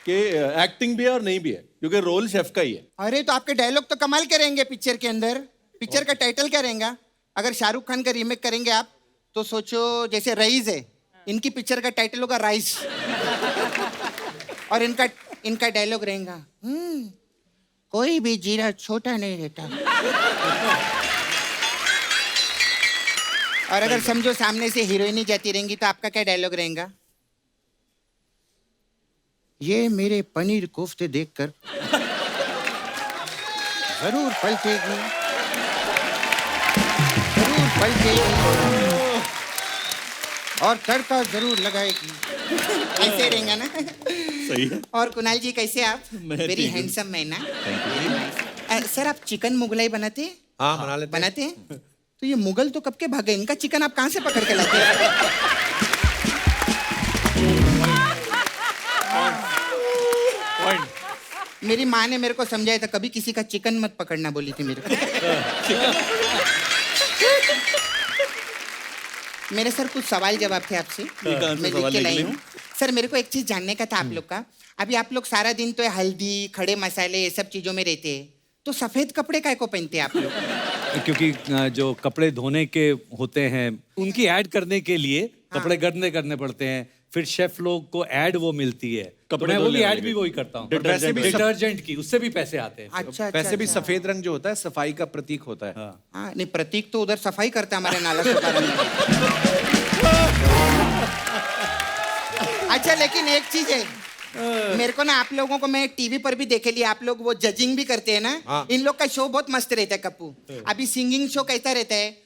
कि एक्टिंग भी है और नहीं भी है, क्योंकि रोल शेफ का ही है। अरे तो आपके डायलॉग तो कमाल के रहेंगे पिक्चर के अंदर। पिक्चर का टाइटल क्या रहेगा? अगर शाहरुख खान का रीमेक करेंगे आप तो सोचो, जैसे रईस है, इनकी पिक्चर का टाइटल होगा राइस। और इनका डायलॉग रहेगा, कोई भी जीरा छोटा नहीं रहता। और अगर समझो सामने से हीरोइनी जाती रहेंगी तो आपका क्या डायलॉग रहेगा? ये मेरे पनीर कोफ्ते देखकर जरूर पलटेगी, जरूर पलटेगी और तड़का जरूर लगाएगी। ऐसे रहेगा ना? सही है। और कुणाल जी कैसे आप? मैं वेरी ठीक हूँ। हैंडसम मैन ना। सर आप चिकन मुगलाई बनाते हैं? हाँ, बना लेते हैं। बनाते हैं? तो ये मुगल तो कब के भागे, इनका चिकन आप कहाँ से पकड़ के लाते हैं? मेरी माँ ने मेरे को समझाया था, कभी किसी का चिकन मत पकड़ना बोली थी मेरे को। मेरे सर कुछ सवाल जवाब थे आपसे, कौन से मैं लिख सवाल के लिख लाई लें? हूँ। सर मेरे को एक चीज जानने का था आप लोग का। अभी आप लोग सारा दिन तो ये हल्दी, खड़े मसाले, ये सब चीजों में रहते हैं, तो सफेद कपड़े काय को पहनते हैं आप लोग? क्योंकि जो कपड़े धोने के होते हैं उनकी ऐड करने के लिए कपड़े गंदे करने पड़ते हैं, फिर शेफ लोग को ऐड वो मिलती है, तो कपड़े मैं वो भी धुलने ऐड वाली भी वही करता हूँ। वैसे भी डिटर्जेंट की, उससे भी पैसे आते हैं। अच्छा, वैसे भी अच्छा। सफेद रंग जो होता है सफाई का प्रतीक होता है। हाँ, नहीं प्रतीक तो उधर सफाई करता है हमारे नाला सुपारा में। अच्छा लेकिन एक चीज है, मेरे को ना आप लोगों को मैं टीवी पर भी देखे लिया, आप लोग वो जजिंग भी करते हैं ना। हाँ। इन लोग का शो बहुत मस्त रहता है कप्पू। अभी सिंगिंग शो कैसा रहता है,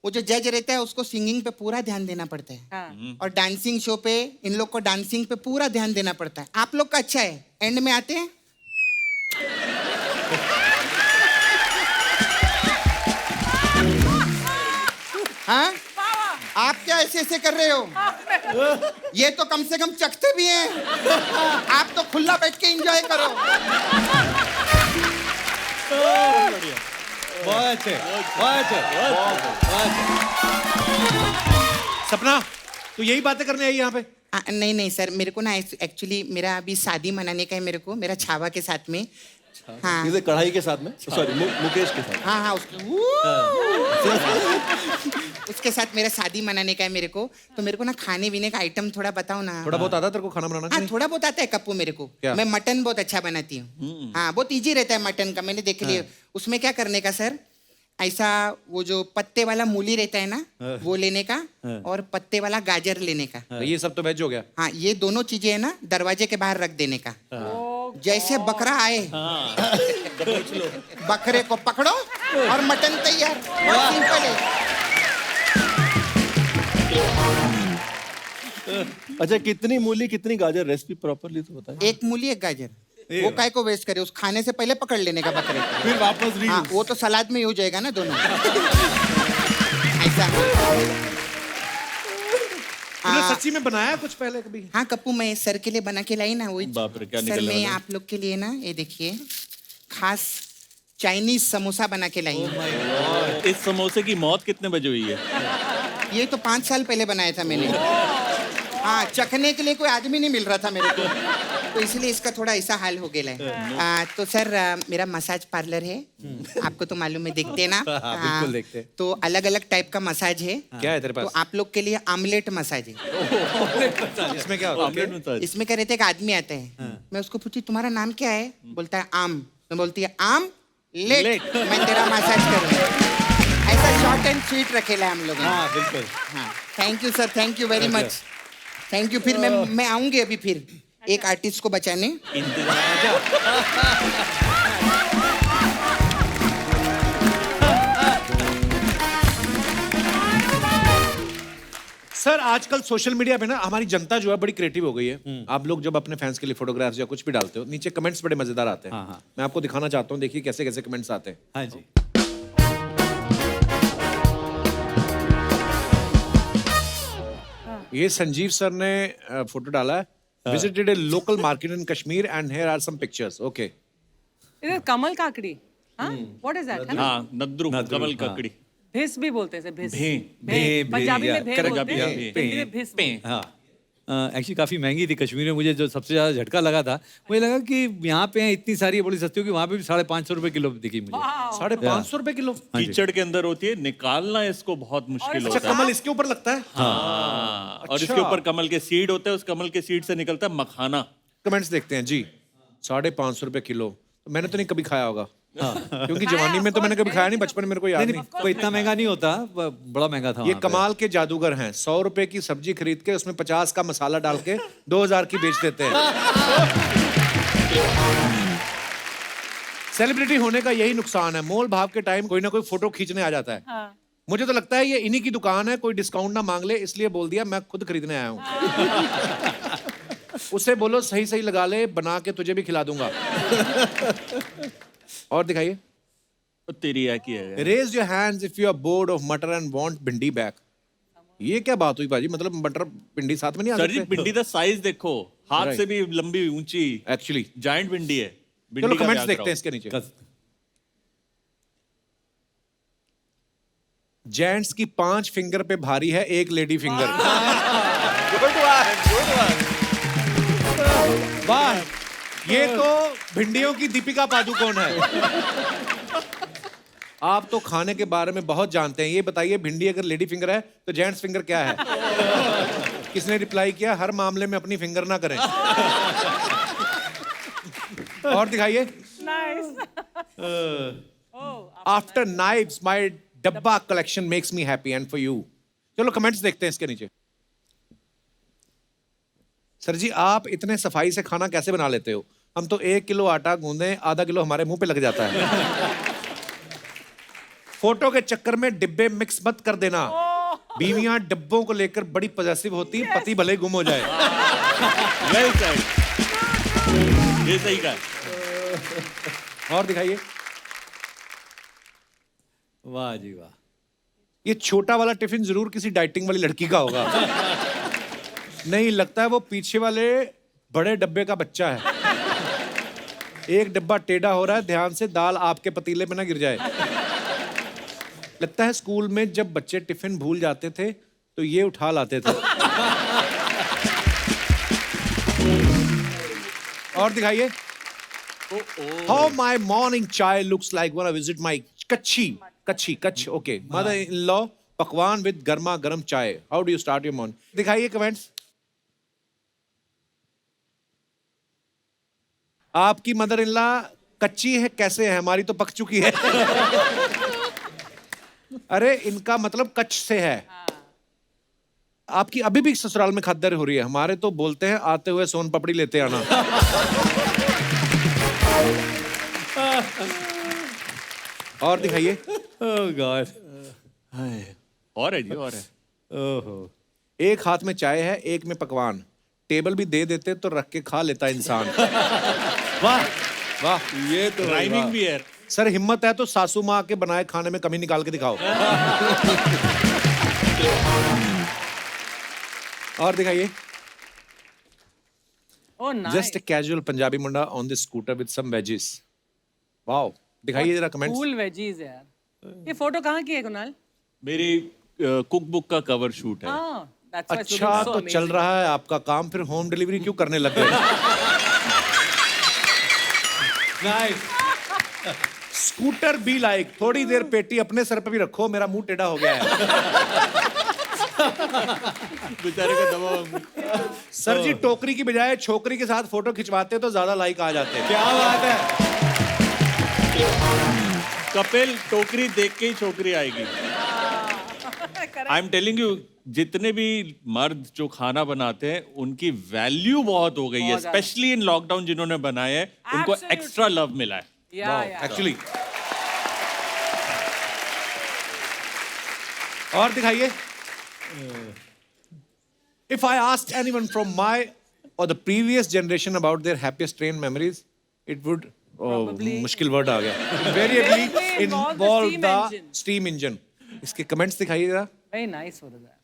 वो जो जज रहता है उसको सिंगिंग पे पूरा ध्यान देना पड़ता है। हाँ। और डांसिंग शो पे इन लोग को डांसिंग पे पूरा ध्यान देना पड़ता है। आप लोग का अच्छा है, एंड में आते हैं हाँ, आप क्या ऐसे ऐसे कर रहे हो? ये तो कम से कम चखते भी हैं, आप तो खुला बैठ के एंजॉय करो। बहुत अच्छे, बहुत अच्छे, बहुत अच्छे। सपना, तू यही बातें करने आई यहाँ पे? नहीं नहीं सर, मेरे को ना एक्चुअली मेरा अभी शादी मनाने का है मेरे को, मेरा छावा के साथ में। हाँ इसे कढ़ाई के साथ में, सॉरी मुकेश के साथ। हाँ हाँ उसके साथ मेरा शादी मनाने का है मेरे को, तो मेरे को ना खाने पीने का आइटम थोड़ा बताओ ना। थोड़ा बहुत आता है तेरे को खाना बनाना? हाँ थोड़ा बहुत आता है कप्पू मेरे को। क्या? मैं मटन बहुत अच्छा बनाती हूँ। हाँ बहुत इजी रहता है मटन का, मैंने देख लिया। उसमें क्या करने का सर, ऐसा वो जो पत्ते वाला मूली रहता है ना, वो लेने का, और पत्ते वाला गाजर लेने का। ये सब तो वेज हो गया। हाँ ये दोनों चीजें है ना दरवाजे के बाहर रख देने का। जैसे बकरा आए बकरे को पकड़ो और मटन तैयार। बहुत सिंपल है। अच्छा कितनी मूली कितनी गाजर रेसिपी प्रॉपरली तो बताएं। एक मूली एक गाजर, वो काय को वेस्ट करे, उस खाने से पहले पकड़ लेने का बकरे को। फिर वापस हाँ, वो तो सलाद में ही हो जाएगा ना दोनों। ऐसा। तूने सच्ची में बनाया कुछ पहले कभी? हाँ कप्पू, मैं सर के लिए बना के लाई ना वही। बाप रे, क्या सर निकलने मैं वाला है? आप लोग के लिए ना ये देखिए खास चाइनीज समोसा बना के लाई हूँ। इस समोसे की मौत कितने बजे हुई है? ये तो 5 साल पहले बनाया था मैंने। हाँ, चखने के लिए कोई आदमी नहीं मिल रहा था मेरे को, तो इसलिए इसका थोड़ा ऐसा हाल हो गया है। तो सर मेरा मसाज पार्लर है, आपको तो मालूम है, देखते हैं ना। बिल्कुल देखते हैं। तो अलग अलग टाइप का मसाज है। क्या है तेरे तो पास? आप लोग के लिए आमलेट मसाज है। इसमें क्या होता है? Omelette massage. इसमें क्या रहता है, एक आदमी आता है, मैं उसको पूछी तुम्हारा नाम क्या है, बोलता है आम, मैं बोलती है आम लेट, मैं तेरा मसाज करूँगा। ऐसा शॉर्ट एंड स्वीट रखेला है हम लोग। हाँ बिल्कुल। हाँ, thank you sir, thank you very much, thank you. फिर मैं आऊंगी अभी फिर एक आर्टिस्ट को बचाने। सर आजकल सोशल मीडिया पे ना हमारी जनता जो है बड़ी क्रिएटिव हो गई है। आप लोग जब अपने फैंस के लिए फोटोग्राफ्स या कुछ भी डालते हो, नीचे कमेंट्स बड़े मजेदार आते हैं। हाँ। मैं आपको दिखाना चाहता हूँ, देखिए कैसे कैसे कमेंट्स आते हैं। हाँ जी। ये संजीव सर ने फोटो डाला है, visited a local market in Kashmir and here are some pictures. Okay, इधर कमल काकड़ी, हाँ, व्हाट इज दैट? हाँ, नद्रू, कमल हाँ। ककड़ी। भिस भी बोलते हैं, भिस। भें, भें, पंजाबी में भें correct, बोलते हैं, भें, हिंदी में भिस बोलते हैं। हाँ एक्चुअली काफ़ी महंगी थी कश्मीर में। मुझे जो सबसे ज़्यादा झटका लगा था, मुझे लगा कि यहाँ पे इतनी सारी बड़ी सस्ती होगी, वहाँ पे भी 550 रुपए किलो दिखी मुझे। 550 रुपए किलो। कीचड़ के अंदर होती है, निकालना इसको बहुत मुश्किल अच्छा, होता है। कमल इसके ऊपर लगता है। हाँ, और इसके अच्छा। ऊपर कमल के सीड होते हैं, उस कमल के सीड से निकलता है मखाना। कमेंट्स देखते हैं जी। 550 रुपए किलो, तो मैंने तो नहीं कभी खाया होगा। क्योंकि जवानी में तो मैंने कभी खाया नहीं, बचपन में मेरे को याद नहीं। कोई इतना महंगा नहीं होता, बड़ा महंगा था ये वहाँ पे। कमाल के जादूगर हैं, 100 रुपए की सब्जी खरीद के उसमें 50 का मसाला डाल के 2000 की बेच देते हैं। सेलिब्रिटी होने का यही नुकसान है, मोल भाव के टाइम कोई ना कोई फोटो खींचने आ जाता है। मुझे तो लगता है ये इन्हीं की दुकान है, कोई डिस्काउंट ना मांग ले, इसलिए बोल दिया मैं खुद खरीदने आया हूँ। उसे बोलो सही सही लगा ले, बना के तुझे भी खिला दूंगा। और दिखाइए। तो तेरी है की है। Raise your hands if you are bored of matar and want bhindi back. ये क्या बात हुई भाजी, मतलब मटर भिंडी साथ में नहीं आ सर जी, सकते? भिंडी का साइज देखो, हाथ Right. से भी लंबी ऊंची, एक्चुअली जायंट भिंडी है। चलो भिंडी का कमेंट्स भी देखते हैं आंकड़ा इसके नीचे। कस- जेंट्स की 5 फिंगर पे भारी है एक लेडी फिंगर। वाह, ये तो भिंडियों की दीपिका पादुकोण है। आप तो खाने के बारे में बहुत जानते हैं, ये बताइए भिंडी अगर लेडी फिंगर है तो जेंट्स फिंगर क्या है? किसने रिप्लाई किया, हर मामले में अपनी फिंगर ना करें। और दिखाइए। आफ्टर नाइव्स माय डब्बा collection makes me happy and for you. चलो कमेंट्स देखते हैं इसके नीचे। सर जी, आप इतने सफाई से खाना कैसे बना लेते हो? हम तो 1 किलो आटा गूंदे, आधा किलो हमारे मुंह पे लग जाता है। फोटो के चक्कर में डिब्बे मिक्स मत कर देना। बीवियां डिब्बों को लेकर बड़ी पॉजेसिव होती है, पति भले गुम हो जाए। Well said. ये सही कहा। और दिखाइए। वाह जी वाह। ये छोटा वाला टिफिन जरूर किसी डाइटिंग वाली लड़की का होगा। नहीं, लगता है वो पीछे वाले बड़े डब्बे का बच्चा है। एक डब्बा टेढ़ा हो रहा है, ध्यान से, दाल आपके पतीले में ना गिर जाए। लगता है स्कूल में जब बच्चे टिफिन भूल जाते थे तो ये उठा लाते थे। और दिखाइए। हाउ माई मॉर्निंग चाय looks like when I visit my Kutch okay mother in law पकवान विद गर्मा गर्म चाय। How do you start your morning? दिखाइए कमेंट्स। आपकी मदर इन लॉ कच्ची है कैसे है, हमारी तो पक चुकी है। अरे इनका मतलब कच्छ से है। आपकी अभी भी ससुराल में खद्दर हो रही है, हमारे तो बोलते हैं आते हुए सोन पपड़ी लेते आना। और दिखाइए। ओह गॉड। और है जी, और है। ओहो। एक हाथ में चाय है, एक में पकवान, टेबल भी दे देते तो रख के खा लेता इंसान। वाह वाह, ये तो राइमिंग भी है। सर हिम्मत है तो सासू माँ के बनाए खाने में कमी निकाल के दिखाओ। और दिखाइए। Oh, nice. Just casual Punjabi munda on the scooter with some veggies. Wow, दिखाइए जरा कमेंट्स। Cool veggies है यार। ये फोटो कहाँ की है कुणाल? मेरी कुक बुक का कवर शूट है। हाँ, that's why it's अच्छा looking so तो चल amazing. रहा है आपका काम, फिर होम डिलीवरी क्यों करने लग गए? नाइस। स्कूटर बी लाइक, थोड़ी देर पेटी अपने सर पे भी रखो, मेरा मुंह टेढ़ा हो गया है। बेचारे का दबाव। सर जी टोकरी की बजाय छोकरी के साथ फोटो खिंचवाते तो ज्यादा लाइक आ जाते। क्या बात है। कपिल, टोकरी देख के ही छोकरी आएगी। आई एम टेलिंग यू, जितने भी मर्द जो खाना बनाते हैं उनकी वैल्यू बहुत हो गई है, बहुत ज्यादा। स्पेशली इन लॉकडाउन जिन्होंने बनाए हैं, उनको Absolutely. एक्स्ट्रा लव मिला है। Yeah. एक्चुअली। और दिखाइए। If I asked anyone from my or the previous generation about their happiest train memories, it would मुश्किल वर्ड आ गया। Invariably Definitely involve the involve steam the engine. steam engine. इसके comments दिखाइए जरा। Very nice photo that.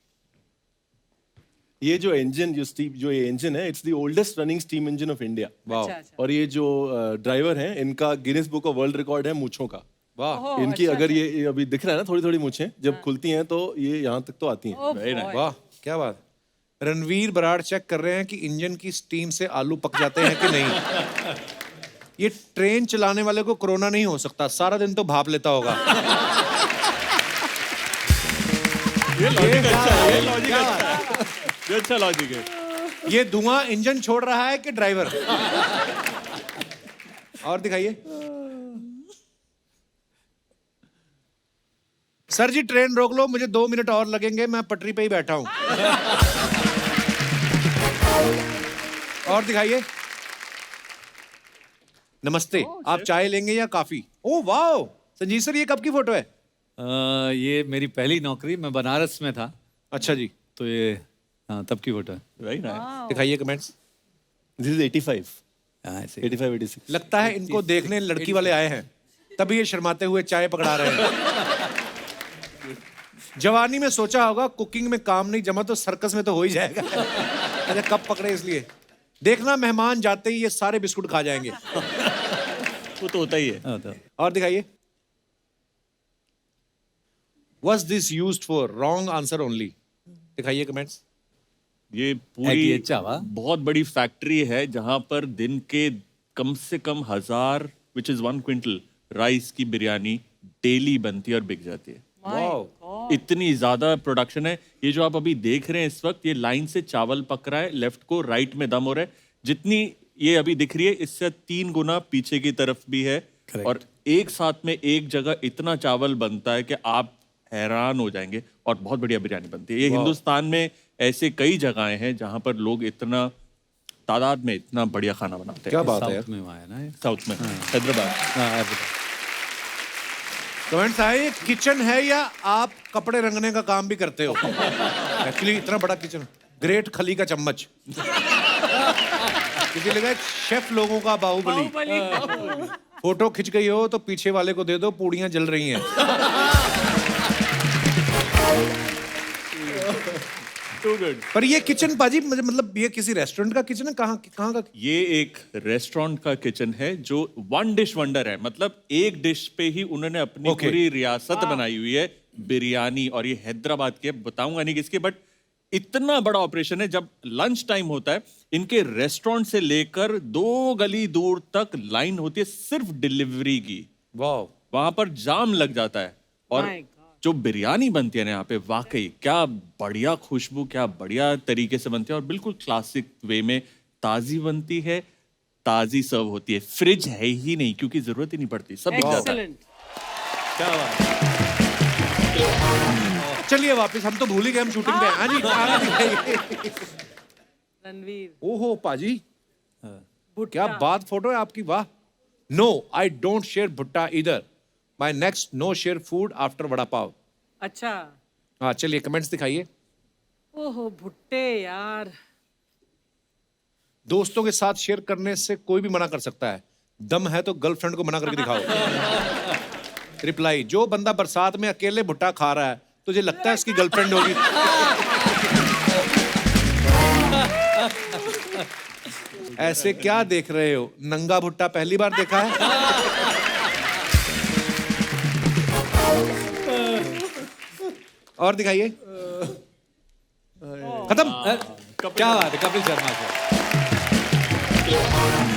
ये जो engine जो ये engine है, it's the oldest running steam engine of India. अच्छा, अच्छा। और ये जो ड्राइवर हैं, इनका Guinness book of world record है मूंछों का। वाह, ओह, इनकी अच्छा, अगर ये अभी दिख रहा है ना, थोड़ी थोड़ी मूछें जब खुलती हैं तो ये यहाँ तक तो आती हैं। Oh boy. वाह, क्या बात। रणवीर बराड़ चेक कर रहे हैं कि इंजन की स्टीम से आलू पक जाते हैं कि नहीं। ये ट्रेन चलाने वाले को कोरोना नहीं हो सकता, सारा दिन तो भाप लेता होगा। ये लॉजिक अच्छा है, ये लॉजिक अच्छा है, ये अच्छा लॉजिक है। ये धुआं इंजन छोड़ रहा है कि ड्राइवर? और दिखाइए। सर जी ट्रेन रोक लो, मुझे 2 मिनट और लगेंगे, मैं पटरी पे ही बैठा हूं। और दिखाइए। नमस्ते, आप चाय लेंगे या कॉफी? ओह वाह, संजीव सर ये कब की फोटो है? ये मेरी पहली नौकरी, मैं बनारस में था, अच्छा जी, तो ये हाँ तब की फोटो है। Very nice. दिखाइए कमेंट्स। दिस इज 85, हाँ, ऐसे 85, 86। लगता है इनको देखने लड़की वाले आए हैं, तभी ये शर्माते हुए चाय पकड़ा रहे हैं। जवानी में सोचा होगा कुकिंग में काम नहीं जमा तो सर्कस में तो हो ही जाएगा। अच्छा कब पकड़े इसलिए। देखना मेहमान जाते ही ये सारे बिस्कुट खा जाएंगे। वो तो होता ही है। हाँ, तो और दिखाइए। Was this used for? Wrong answer only. दिखाइए कमेंट्स। ये है कि पूरी अच्छा वाह। बहुत बड़ी फैक्ट्री है जहां पर दिन के कम से कम 1000 विच इज 1 क्विंटल राइस की बिरयानी डेली बनती है और बिक जाती है। वाओ, इतनी ज्यादा प्रोडक्शन है। ये जो आप अभी देख रहे हैं इस वक्त, ये लाइन से चावल पक रहा है, लेफ्ट को राइट में दम हो रहा है। जितनी ये अभी दिख रही है इससे 3 गुना पीछे की तरफ भी है। Correct. और एक साथ में एक जगह इतना चावल बनता है कि आप हैरान हो जाएंगे, और बहुत बढ़िया बिरयानी बनती है। ये हिंदुस्तान में ऐसे कई जगहें हैं जहां पर लोग इतना तादाद में इतना बढ़िया खाना बनाते हैं। क्या बात है यार। साउथ में वहाँ है ना ये। साउथ में हैदराबाद। हाँ, हैदराबाद। कमेंट्स आए, किचन है या आप कपड़े रंगने का काम भी करते हो? एक्चुअली इतना बड़ा किचन, ग्रेट खली का चम्मच। किसी लगा शेफ लोगों का बाहुबली। बाहुबली। फोटो खिंच गई हो तो पीछे वाले को दे दो, पूड़ियां जल रही हैं। Too good. पर ये किचन पाजी मतलब ये किसी रेस्टोरेंट का किचन है? कहाँ कहाँ का? ये एक रेस्टोरेंट का किचन है जो 1 डिश वंडर है। मतलब एक डिश पे ही उन्होंने अपनी Okay. पूरी रियासत बनाई हुई है, बिरयानी। और ये हैदराबाद की है, बताऊंगा नहीं किसकी, बट इतना बड़ा ऑपरेशन है। जब लंच टाइम होता है, इनके रेस्टोरेंट से लेकर 2 गली दूर तक लाइन होती है सिर्फ डिलीवरी की। वाह, वहां पर जाम लग जाता है। और My God. जो बिरयानी बनती है ना यहाँ पे, वाकई क्या बढ़िया खुशबू, क्या बढ़िया तरीके से बनती है, और बिल्कुल क्लासिक वे में ताजी बनती है, ताजी सर्व होती है। फ्रिज है ही नहीं क्योंकि जरूरत ही नहीं पड़ती, सब बिक जाता है। Excellent. क्या बात। चलिए वापस, हम तो भूल ही गए हम शूटिंग पे हैं। हाँ जी, आगे दिखाइए। रणवीर। ओहो पाजी, भुट्टा। क्या बात फोटो है आपकी, वाह। नो, आई डोंट शेयर भुट्टा इधर। My next no share food after vada pav. अच्छा। हाँ चलिए कमेंट्स दिखाइए। ओहो भुट्टे यार। दोस्तों के साथ शेयर करने से कोई भी मना कर सकता है, दम है तो गर्लफ्रेंड को मना करके दिखाओ। रिप्लाई, जो बंदा बरसात में अकेले भुट्टा खा रहा है तुझे लगता है उसकी गर्लफ्रेंड होगी? ऐसे क्या देख रहे हो, नंगा भुट्टा पहली बार देखा है? और दिखाइए। खत्म। क्या बात है कपिल शर्मा का,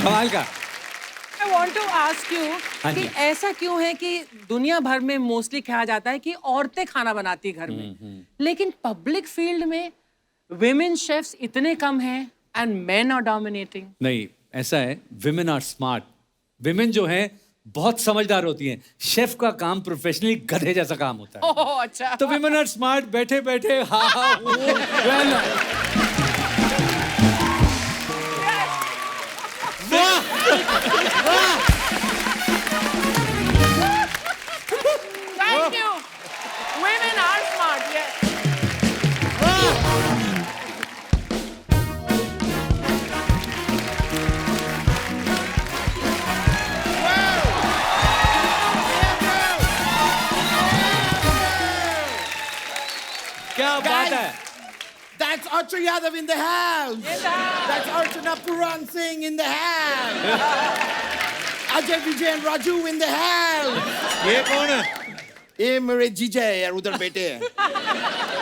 कमाल का। I want to ask you हाँ कि जी। ऐसा क्यों है कि दुनिया भर में मोस्टली कहा जाता है कि औरतें खाना बनाती है घर में, लेकिन पब्लिक फील्ड में विमेन शेफ्स इतने कम हैं एंड मेन आर डोमिनेटिंग। नहीं, ऐसा है, विमेन आर स्मार्ट। विमेन जो है बहुत समझदार होती हैं। शेफ का काम प्रोफेशनली गधे जैसा काम होता है। ओह अच्छा। तो विमेन आर स्मार्ट, बैठे बैठे हाँ हाँ Thank you. Women are smart. Yes. क्या बात है। That's Archer Yadav in the house. That's Archana Puran Singh in the house. Ajay Vijay and Raju in the house. ये कौन है? ये मेरे जीजा है यार, उधर बैठे हैं।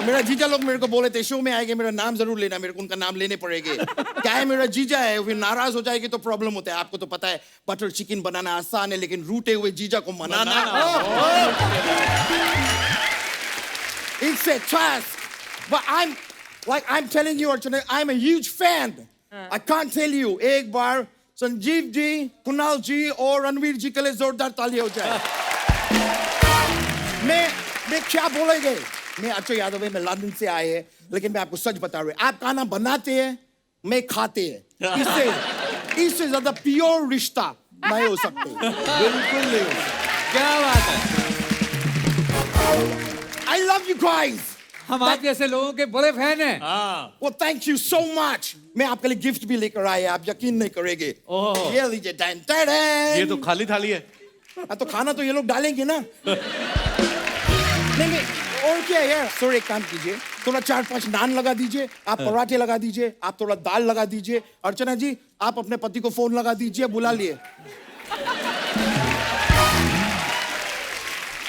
मेरा जीजा लोग मेरे को बोले थे शो में आएंगे मेरा नाम जरूर लेना, मेरे को उनका नाम लेने पड़ेगे। क्या है, मेरा जीजा है, फिर नाराज हो जाएगी तो प्रॉब्लम होता है। आपको तो पता है बटर चिकन बनाना आसान है, लेकिन रूठे हुए जीजा को मनाना it's a task. But I'm telling you, Archana, I'm a huge fan. I can't tell you. एक बार संजीव जी, कुणाल जी और रणवीर जी के लिए जोरदार ताली हो जाए। मैं क्या बोलेंगे? मैं अक्षय यादव है, मैं लंदन से आए हैं, लेकिन मैं आपको सच बता रहा हूँ, आप खाना बनाते हैं, मैं खाते हैं। इससे ज्यादा प्योर रिश्ता नहीं हो सकते। बिल्कुल नहीं हो सकते। क्या बात है। I love you guys. हम आप जैसे लोगों के बड़े फैन हैं। Well, thank you so much. मैं आपके लिए गिफ्ट भी लेकर आया, आप यकीन नहीं करेंगे। ये लीजिए, डन डन डन। ये तो खाली थाली है। हाँ, तो खाना तो ये लोग डालेंगे ना। नहीं, और क्या यार, सर एक काम कीजिए, थोड़ा 4-5 नान लगा दीजिए, आप पराठे लगा दीजिए, आप थोड़ा दाल लगा दीजिए। अर्चना जी, आप अपने पति को फोन लगा दीजिए, बुला लिए।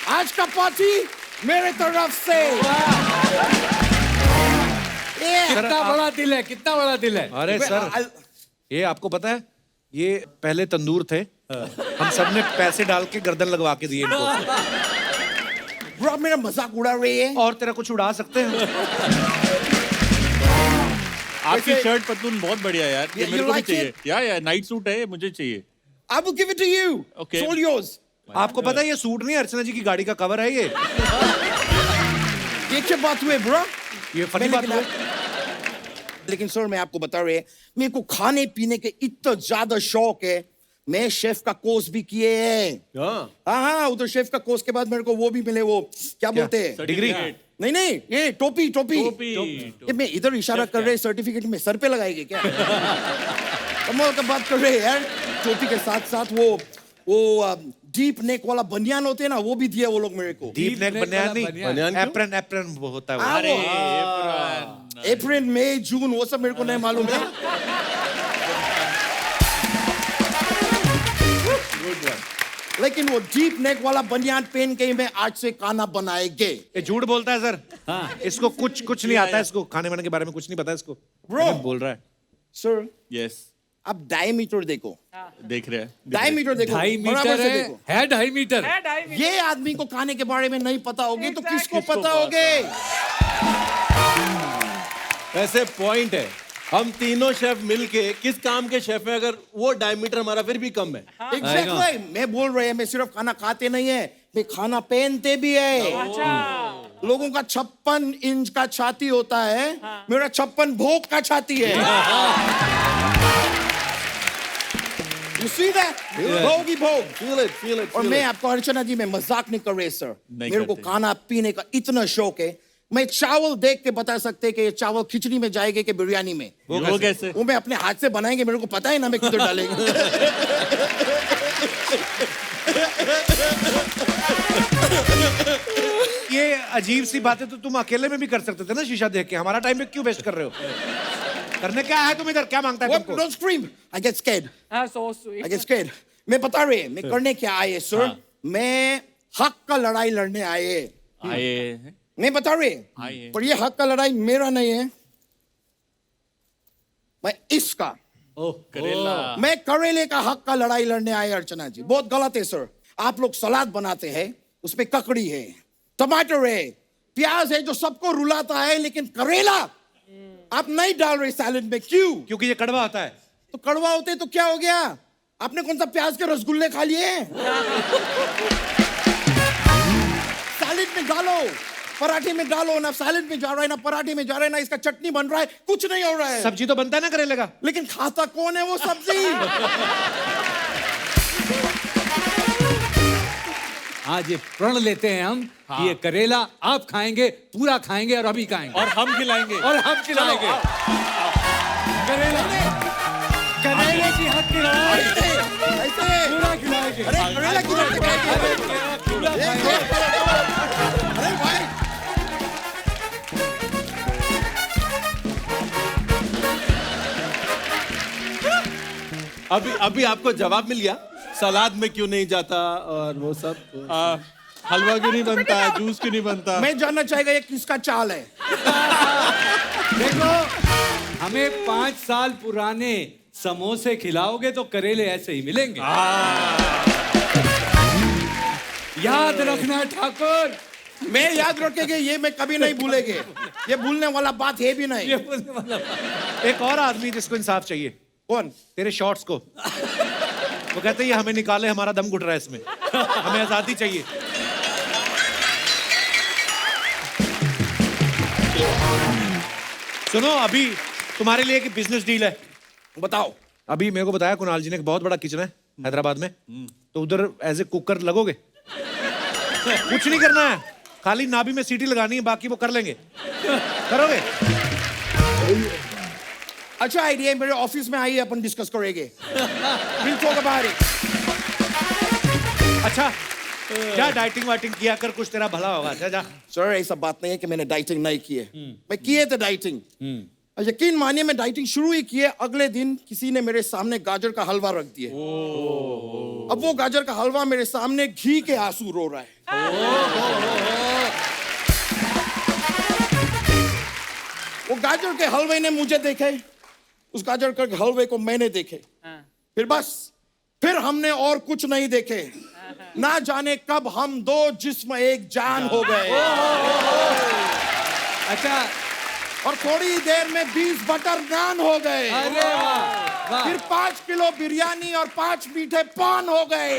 आज का पार्टी मेरे तरफ से। कितना बड़ा दिल है, कितना बड़ा दिल है। अरे सर, ये आपको पता है, ये पहले तंदूर थे, हम सबने पैसे डाल के गर्दन लगवा के दिए इनको। ब्रो, मेरा मजाक उड़ा रही है। और तेरा कुछ उड़ा सकते हैं? आपकी शर्ट पतलून बहुत बढ़िया यार, ये You मेरे को भी like चाहिए। या नाइट सूट है, मुझे चाहिए। I will give it to you. Okay. It's all yours. आपको पता है ये सूट नहीं, अर्चना जी की गाड़ी का कवर है ये। ये क्या बात हुई ब्रो? ये फनी बात हुई। लेकिन सर, मैं आपको बता रहे, मेरे को खाने पीने के इतना ज्यादा शौक है, मैं शेफ का कोर्स भी किए हैं। हाँ, उधर शेफ का कोर्स के बाद मेरे को वो भी मिले, वो क्या बोलते हैं, डिग्री? नहीं, ये टोपी। टोपी। ये मैं इधर इशारा कर रहे, सर्टिफिकेट में सर पे लगाएंगे क्या? कमाल का बात कर रहे हैं यार। टोपी के साथ साथ वो डीप नेक वाला बनियान होते हैं ना, वो भी दिया वो लोग मेरे को। डीप नेक बनियान नहीं, बनियान क्यों? एप्रन होता है वो। अप्रैल मई जून वो सब मेरे को नहीं मालूम है। लेकिन वो डीप नेक वाला बनियान पहन के ही मैं आज से खाना बनाएंगे। ये झूठ बोलता है सर। इसको कुछ नहीं आता है, इसको खाने वाने के बारे में कुछ नहीं पता इसको। Bro. बोल रहा है। सर, यस, आप डायमीटर देखो, देख रहे हैं। डायमीटर देखो, 2.5 बराबर मीटर से है, देखो। है 2.5 मीटर। ये आदमी को खाने के बारे में नहीं पता होगे तो किसको पता होगे? वैसे पॉइंट है, हम तीनों शेफ मिलके किस काम के शेफ हैं अगर वो डायमीटर हमारा फिर भी कम है। Exactly. मैं बोल रहे हैं, मैं सिर्फ खाना खाते नहीं है, मैं खाना पहनते भी है। लोगों का 56 इंच का छाती होता है, मेरा 56 भोग का छाती है। You see that? भोग ही भोग। Feel it. और मैं आपको, अर्चना जी, मैं मजाक नहीं कर रहे सर, नहीं मेरे को करते। खाना पीने का इतना शौक है, मैं चावल देख के बता सकते कि ये चावल खिचड़ी में जाएगा कि बिरयानी में। वो कैसे? वो मैं अपने हाथ से बनाएंगे, मेरे को पता है ना मैं किधर डालेंगे। ये अजीब सी बातें तो तुम अकेले में भी कर सकते थे ना शीशा देख के, हमारा टाइम में क्यों वेस्ट कर रहे हो? करने क्या है तुम इधर, क्या मांगता है तुमको? Don't scream. I get scared. so sweet. I get scared. मैं बता रहे मैं करने क्या आए सर? मैं हक का लड़ाई लड़ने आए। आए मैं बता रहे आए। पर ये हक का लड़ाई मेरा नहीं है, मैं इसका। ओह करेला। मैं करेले का हक का लड़ाई लड़ने आए अर्चना जी। बहुत गलत है सर। आप लोग सलाद बनाते हैं, उसमें ककड़ी है, टमाटर है, प्याज है जो सबको रुलाता है, लेकिन करेला आप नहीं डाल रहे सैलेड में। क्यों? क्योंकि ये कड़वा होता है। तो कड़वा होते तो क्या हो गया? आपने कौन सा प्याज के रसगुल्ले खा लिए? सैलेड में डालो, पराठे में डालो, ना सैलेड में जा रहा है ना पराठे में जा रहा है ना इसका चटनी बन रहा है, कुछ नहीं हो रहा है। सब्जी तो बनता है ना करेले का, लेकिन खाता कौन है वो सब्जी? आज ये प्रण लेते हैं हम कि ये करेला आप खाएंगे, पूरा खाएंगे और अभी खाएंगे और हम खिलाएंगे। और हम खिलाएंगे। करेला, करेले की हक की लड़ाई ऐसे पूरा खिलाएंगे। अरे करेला किधर से खाएंगे? पूरा खाएंगे। अरे भाई अभी आपको जवाब मिल गया, सलाद में क्यों नहीं जाता और वो सब। हलवा क्यों नहीं बनता, जूस क्यों नहीं बनता? मैं जानना चाहेगा ये किसका चाल है? देखो, हमें 5 साल पुराने समोसे खिलाओगे तो करेले ऐसे ही मिलेंगे। याद रखना ठाकुर। मैं याद रखेंगे, ये मैं कभी नहीं भूलेंगे। ये भूलने वाला बात है भी नहीं। ये बोलने वाला एक और आदमी जिसको इंसाफ चाहिए। कौन? तेरे शॉर्ट्स को। वो कहते हैं ये हमें निकाले, हमारा दम घुट रहा है इसमें, हमें आजादी चाहिए। सुनो, अभी तुम्हारे लिए एक बिजनेस डील है। बताओ। अभी मेरे को बताया कुणाल जी ने, एक बहुत बड़ा किचन है हैदराबाद में, तो उधर एज ए कुकर लगोगे। कुछ नहीं करना है, खाली नाभि में सीटी लगानी है, बाकी वो कर लेंगे। करोगे? अच्छा आइडिया, मेरे ऑफिस में आइए, अपन डिस्कस करेंगे। We'll talk about it. अच्छा, जा डाइटिंग वाइटिंग किया कर, कुछ तेरा भला होगा। जा जा। सर ऐसा बात नहीं है कि मैंने डाइटिंग नहीं की है। मैं किए थे डाइटिंग। यकीन मानिए मैं डाइटिंग शुरू ही किए, अगले दिन किसी ने मेरे सामने गाजर का हलवा रख दिया। अब वो गाजर का हलवा मेरे सामने घी के आंसू रो रहा है। वो गाजर के हलवे ने मुझे देखे, उस गाजर के हलवे को मैंने देखे, फिर बस, फिर हमने और कुछ नहीं देखे। ना जाने कब हम दो जिस्म एक जान हो गए। अच्छा, और थोड़ी देर में 20 बटर नान हो गए। अरे वाह वाह। फिर 5 किलो बिरयानी और 5 मीठे पान हो गए।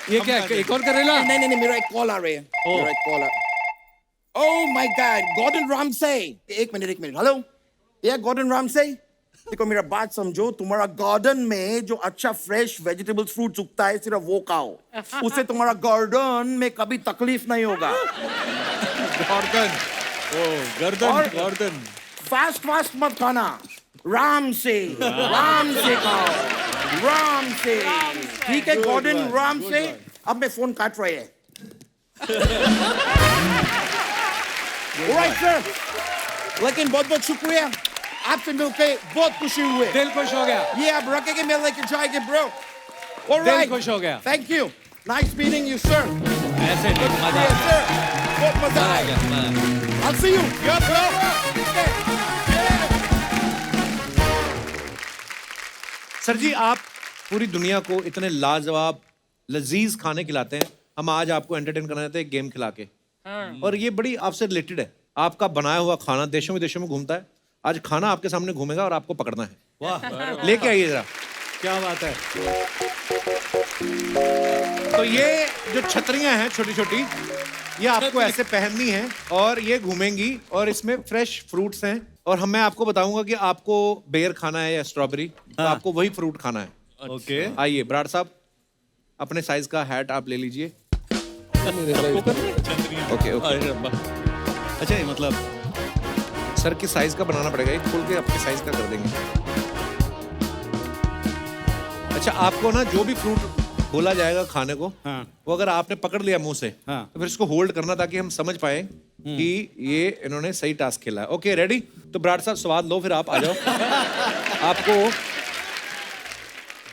ये क्या, एक और करेला? नहीं नहीं नहीं, मेरा एक कॉल आ रहा है। मेरा एक कॉल आ। Oh my god, Gordon Ramsay. एक मिनट। हेलो, ये गॉर्डन रामसे। देखो मेरा बात समझो, तुम्हारा गार्डन में जो अच्छा फ्रेश वेजिटेबल्स फ्रूट्स उगता है सिर्फ वो खाओ, उससे तुम्हारा गार्डन में कभी तकलीफ नहीं होगा। गर्दन, ओ और- गर्दन। फास्ट मत खाना, राम से खाओ, राम से। ठीक है गॉर्डन राम से। अब मैं फोन काट रहे हैं। Alright, sir. लेकिन बहुत बहुत शुक्रिया, आपसे मिलके बहुत खुशी हुए। दिल खुश हो गया। ये आप रखेंगे, मैं लेके जाएंगे ब्रो। दिल Alright. खुश हो गया। Thank you. Nice meeting you, sir. ऐसे नहीं, मजा Yes, sir. बहुत मजा आ आया। गया। I'll see you. Yeah, bro. Sir ji, आप पूरी दुनिया को इतने लाजवाब लजीज खाने खिलाते हैं, हम आज आपको एंटरटेन करना चाहते हैं एक गेम खिला के। और ये बड़ी आपसे रिलेटेड है। आपका बनाया हुआ खाना देशों विदेशों में घूमता है, आज खाना आपके सामने घूमेगा और आपको पकड़ना है। वाह, लेके आइए जरा। क्या बात है। तो ये जो छतरियां हैं छोटी छोटी, ये आपको ऐसे पहननी है और ये घूमेंगी, और इसमें फ्रेश फ्रूट्स हैं। और मैं आपको बताऊंगा कि आपको बेर खाना है या स्ट्रॉबेरी, तो आपको वही फ्रूट खाना है। ओके। आइए बराड़ साहब, अपने साइज का हैट आप ले लीजिए। Okay okay. अरे रब्बा। अच्छा ये मतलब सर की साइज का बनाना पड़ेगा, एक खोल के अपनी साइज का कर देंगे। अच्छा आपको ना जो भी फ्रूट बोला जाएगा खाने को, हाँ। वो अगर आपने पकड़ लिया मुंह से, हाँ। तो फिर इसको होल्ड करना ताकि हम समझ पाए कि ये इन्होंने सही टास्क खेला है। Okay ready? तो ब्राड साहब स्वाद लो, फिर आप आ जाओ। आपको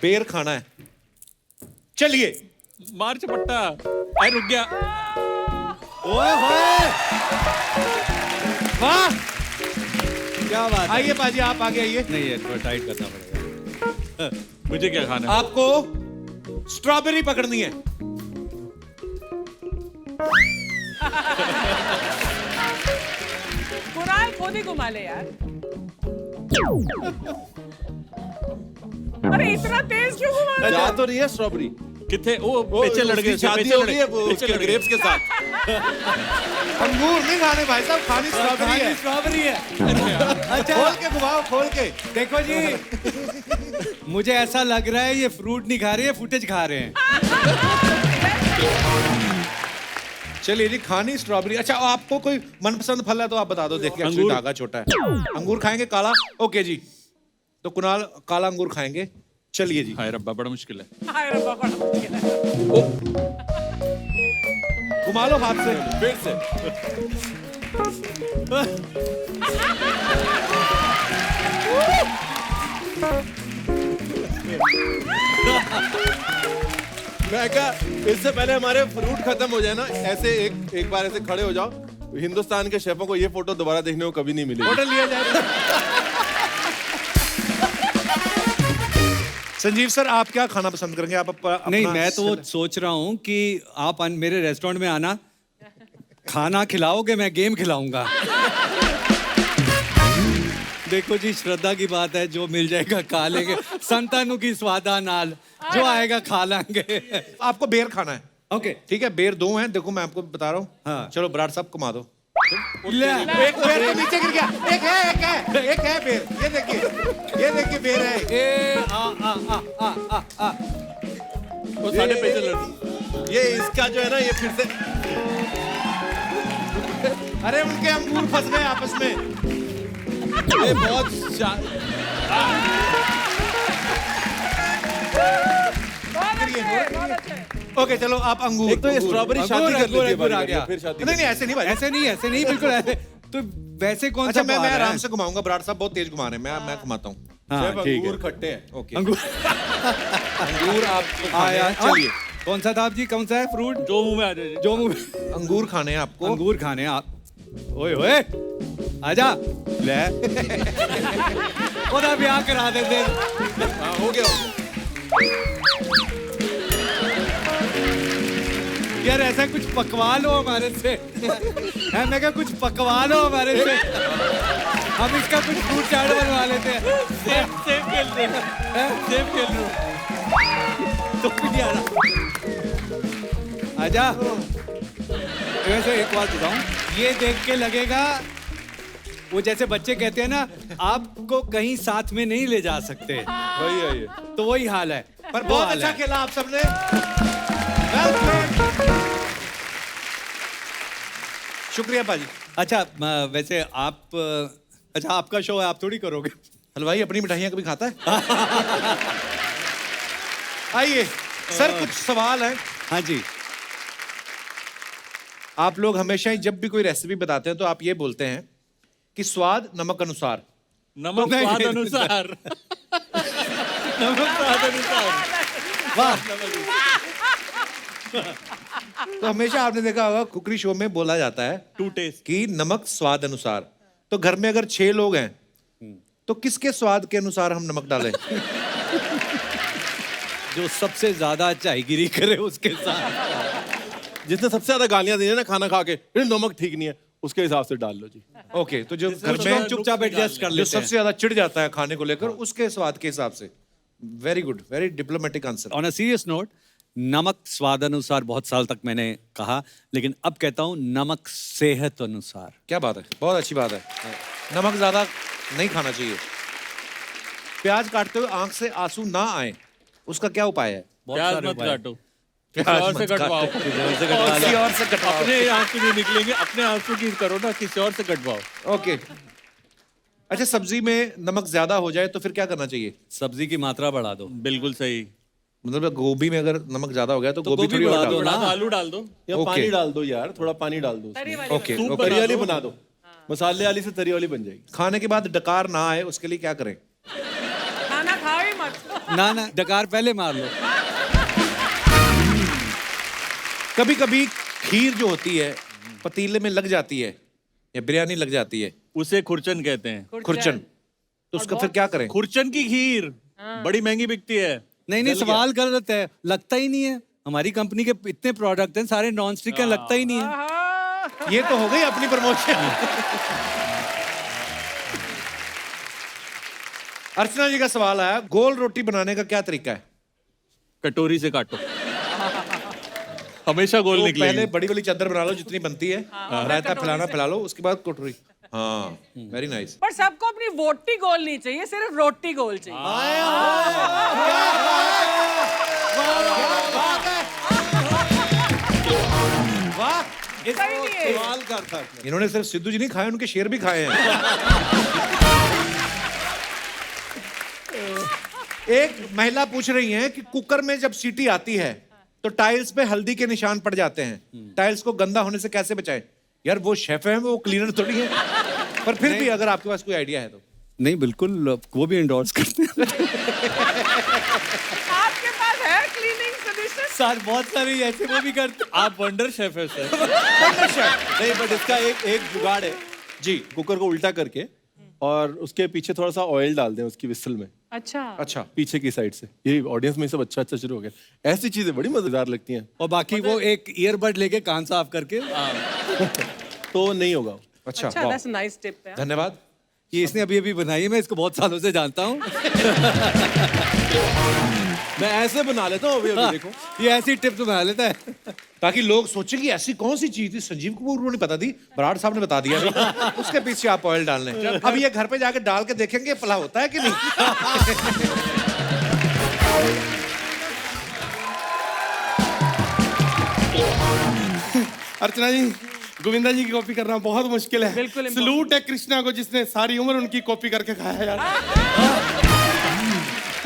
बेर खाना है, चलिए। मार चपट्टा। अरे रुक गया। ओए होए वाह, क्या बात है। आइए पाजी आप आगे आइए। नहीं है थोड़ा टाइट करना पड़ेगा। मुझे क्या खाना है? आपको स्ट्रॉबेरी पकड़नी है। कुराल खुद ही घुमा ले यार। अरे इतना तेज क्यों घुमा रहे हो? जा तो रही है स्ट्रॉबेरी, कितने वो पेचे लड़ गए, शादी पेचे हो लड़ गई गए, है वो पेचे उसके लड़ गए। ग्रेप्स के साथ। अंगूर नहीं खाने भाई साहब, खानी स्ट्रॉबेरी है। स्ट्रॉबेरी है। खोल के घुमाओ, खोल के। देखो जी, मुझे ऐसा लग रहा है ये फ्रूट नहीं खा रहे हैं, फुटेज खा रहे हैं। चलिए जी, खानी स्ट्रॉबेरी। अच्छा आपको कोई मनपसंद फल है तो आप बता दो, देखिए एक्चुअली अंगूर। धागा छोटा है। अंगूर खाएंगे काला? ओके जी, तो कुणाल काला अंगूर खाएंगे। चलिए जी, हाय रब्बा बड़ा मुश्किल है। हाय रब्बा, बड़ा मुश्किल है। घुमा लो हाथ से। फिर से मैं क्या, इससे पहले हमारे फ्रूट खत्म हो जाए ना, ऐसे एक बार ऐसे खड़े हो जाओ, हिंदुस्तान के शेफों को ये फोटो दोबारा देखने को कभी नहीं मिलेगी। ऑर्डर लिया जाए। संजीव सर आप क्या खाना पसंद करेंगे? आप नहीं मैं तो सोच रहा हूँ कि आप मेरे रेस्टोरेंट में आना, खाना खिलाओगे, मैं गेम खिलाऊंगा। देखो जी, श्रद्धा की बात है, जो मिल जाएगा खा लेंगे। संतानु की स्वादा नाल जो आएगा खा लेंगे। आपको बेर खाना है। ओके ठीक है, बेर 2 हैं, देखो मैं आपको बता रहा हूँ। हाँ। चलो बराड़ साहब घुमा दो। ले एक बेर तो नीचे गिर गया। एक है बेर, ये देखिए बेर है। ए आ आ आ आ आ आ वो सारे पेचे लड़। ये इसका जो है ना, ये फिर से अरे उनके अंगूर फंस गए आपस में। ये बहुत बहुत अच्छे। ओके चलो आप अंगूर। एक तो ये स्ट्रॉबेरी शादी कर लेती है अंगूर आ बारी-बारी, गया। फिर शादी नहीं नहीं ऐसे नहीं भाई। ऐसे नहीं बिल्कुल ऐसे। तो वैसे कौन अच्छा सा मैं बार है? आराम से घुमाऊंगा, बराड़ साहब बहुत तेज घुमा रहे हैं, मैं घुमाता हूँ। हाँ शेफ ठीक है। अंगूर खट्टे हैं। ओके अंगूर अंगूर आपको खाने आया हैं, चलिए। कौन सा था आप जी, कौन सा है फ्रूट जो मुंह में आ जाए। जो मुंह में? अंगूर खाने हैं आपको। अंगूर खाने हैं आप। ओए ओए आजा ले। ओदा ब्याह करा देते। हाँ, हो गया। यार ऐसा कुछ पकवा लो हमारे से। है मैं क्या, कुछ पकवा लो हमारे से, हम इसका कुछ फ्रूट चाट बनवा लेते हैं। सेब खेल रहे हैं, सेब खेल रहे हैं। तो भी नहीं आ रहा। आजा। वैसे एक बात बताऊं, ये देख के लगेगा वो जैसे बच्चे कहते हैं ना, आपको कहीं साथ में नहीं ले जा सकते, वही है ये। तो वही हाल है। पर वो बहुत हाल अच्छा है। खेला आप सबने। Well played। शुक्रिया पाजी। अच्छा वैसे आप, अच्छा आपका शो है, आप थोड़ी करोगे। हलवाई अपनी मिठाइयाँ कभी खाता है? आइए सर, कुछ सवाल है। हाँ जी। आप लोग हमेशा ही जब भी कोई रेसिपी बताते हैं तो आप ये बोलते हैं कि स्वाद नमक अनुसार। नमक नहीं, स्वाद नहीं, अनुसार। नमक स्वाद अनुसार। वाह। तो हमेशा आपने देखा होगा कुकरी शो में बोला जाता है टू टेस्ट। कि नमक स्वाद अनुसार। तो घर में अगर 6 लोग हैं तो किसके स्वाद के अनुसार हम नमक डालें? जो सबसे ज्यादा चायगिरी करे उसके साथ। जिसने सबसे ज्यादा गालियां दी है ना खाना खा के, "ये नमक ठीक नहीं है", उसके हिसाब से डाल लो जी। ओके, तो जो घर कुछ में लोग चुपचाप एडजस्ट कर जो लेते सबसे ज्यादा चिढ़ जाता है खाने को लेकर, उसके स्वाद के हिसाब से। Very good, very diplomatic answer. On a serious note, नमक स्वाद अनुसार बहुत साल तक मैंने कहा, लेकिन अब कहता हूँ नमक सेहत अनुसार। क्या बात है, बहुत अच्छी बात है। नमक ज्यादा नहीं खाना चाहिए। प्याज काटते हुए आंख से आंसू ना आए, उसका क्या उपाय है? बहुत प्याज सारे मत उपाय। काटो। किसी और से कटवाओ किसी और से कटवाओ। अपने आंसू नहीं निकलेंगे, अपने आंसू की करो ना, किसी और से कटवाओ। ओके, अच्छा सब्जी में नमक ज्यादा हो जाए तो फिर क्या करना चाहिए? सब्जी की मात्रा बढ़ा दो। बिल्कुल सही। मतलब गोभी में अगर नमक ज्यादा हो गया तो गोभी गोभी थोड़ी और बढ़ा डालो। दो ना। आलू डाल दो। या Okay. पानी डाल दो यार, थोड़ा पानी डाल दो तरी उसमें। वाली ओके सूप ओके। बना तरी वाली दो। बना दो, मसाले वाली से तरी वाली बन जाएगी। खाने के बाद डकार ना आए उसके लिए क्या करें? खाना खाओ ही मत। ना ना, डकार पहले मार लो। कभी कभी खीर जो होती है पतीले में लग जाती है या बिरयानी लग जाती है, उसे खुरचन कहते हैं। खुरचन, तो उसका फिर क्या करें? खुरचन की खीर बड़ी महंगी बिकती है। नहीं नहीं, सवाल गलत है, लगता ही नहीं है। हमारी कंपनी के इतने प्रोडक्ट हैं सारे नॉन स्टिक का, लगता ही नहीं है। ये तो हो गई अपनी प्रमोशन। अर्चना जी का सवाल आया, गोल रोटी बनाने का क्या तरीका है? कटोरी से काटो, हमेशा गोल तो निकलेगी। पहले बड़ी वाली चादर बना लो जितनी बनती है, रायता फैलाना फैला लो, उसके बाद कटोरी। हाँ, वेरी नाइस। पर सबको अपनी वोटी गोल नहीं चाहिए, सिर्फ रोटी गोल चाहिए। वाह, सही नहीं है। सवाल करता है। इन्होंने सिर्फ सिद्धू जी नहीं खाए, उनके शेर भी खाए हैं। एक महिला पूछ रही है कि कुकर में जब सीटी आती है तो टाइल्स पे हल्दी के निशान पड़ जाते हैं, टाइल्स को गंदा होने से कैसे बचाएं? यार वो शेफ है, वो क्लीनर थोड़ी है। पर फिर भी अगर आपके पास कोई आइडिया है तो। नहीं बिल्कुल, वो भी एंडोर्स करते हैं। आपके पास है क्लीनिंग सॉल्यूशन? साथ बहुत सारे ऐसे वो भी करते हैं। आप वंडर शेफ है सर। नहीं, बट इसका एक जुगाड़ है जी, कुकर को उल्टा करके और उसके पीछे थोड़ा सा ऑयल डाल दें उसकी विसल में, अच्छा। अच्छा, पीछे की साइड से। ये ऑडियंस में सब अच्छा अच्छा शुरू हो गया। ऐसी चीजें बड़ी मजेदार लगती हैं। और बाकी वो एक ईयरबड लेके कान साफ करके। तो नहीं होगा। अच्छा, अच्छा, वाह, दैट्स नाइस टिप है। धन्यवाद। ये इसने अभी अभी बनाई है, मैं इसको बहुत सालों से जानता हूँ। मैं ऐसे बना लेता हूँ अभी अभी, देखो। ये ऐसी टिप्स बना लेता है। ताकि लोग सोचें कि ऐसी कौन सी चीज थी, संजीव कपूर को नहीं पता थी, बराड़ साहब ने बता दिया अभी। उसके पीछे आप ऑयल डाल लें। अब ये घर पे जाके डाल के देखेंगे भला होता है कि नहीं। अर्चना जी, गोविंदा जी की कॉपी करना बहुत मुश्किल है। बिल्कुल सलूट है कृष्णा को जिसने सारी उम्र उनकी कॉपी करके खाया यार।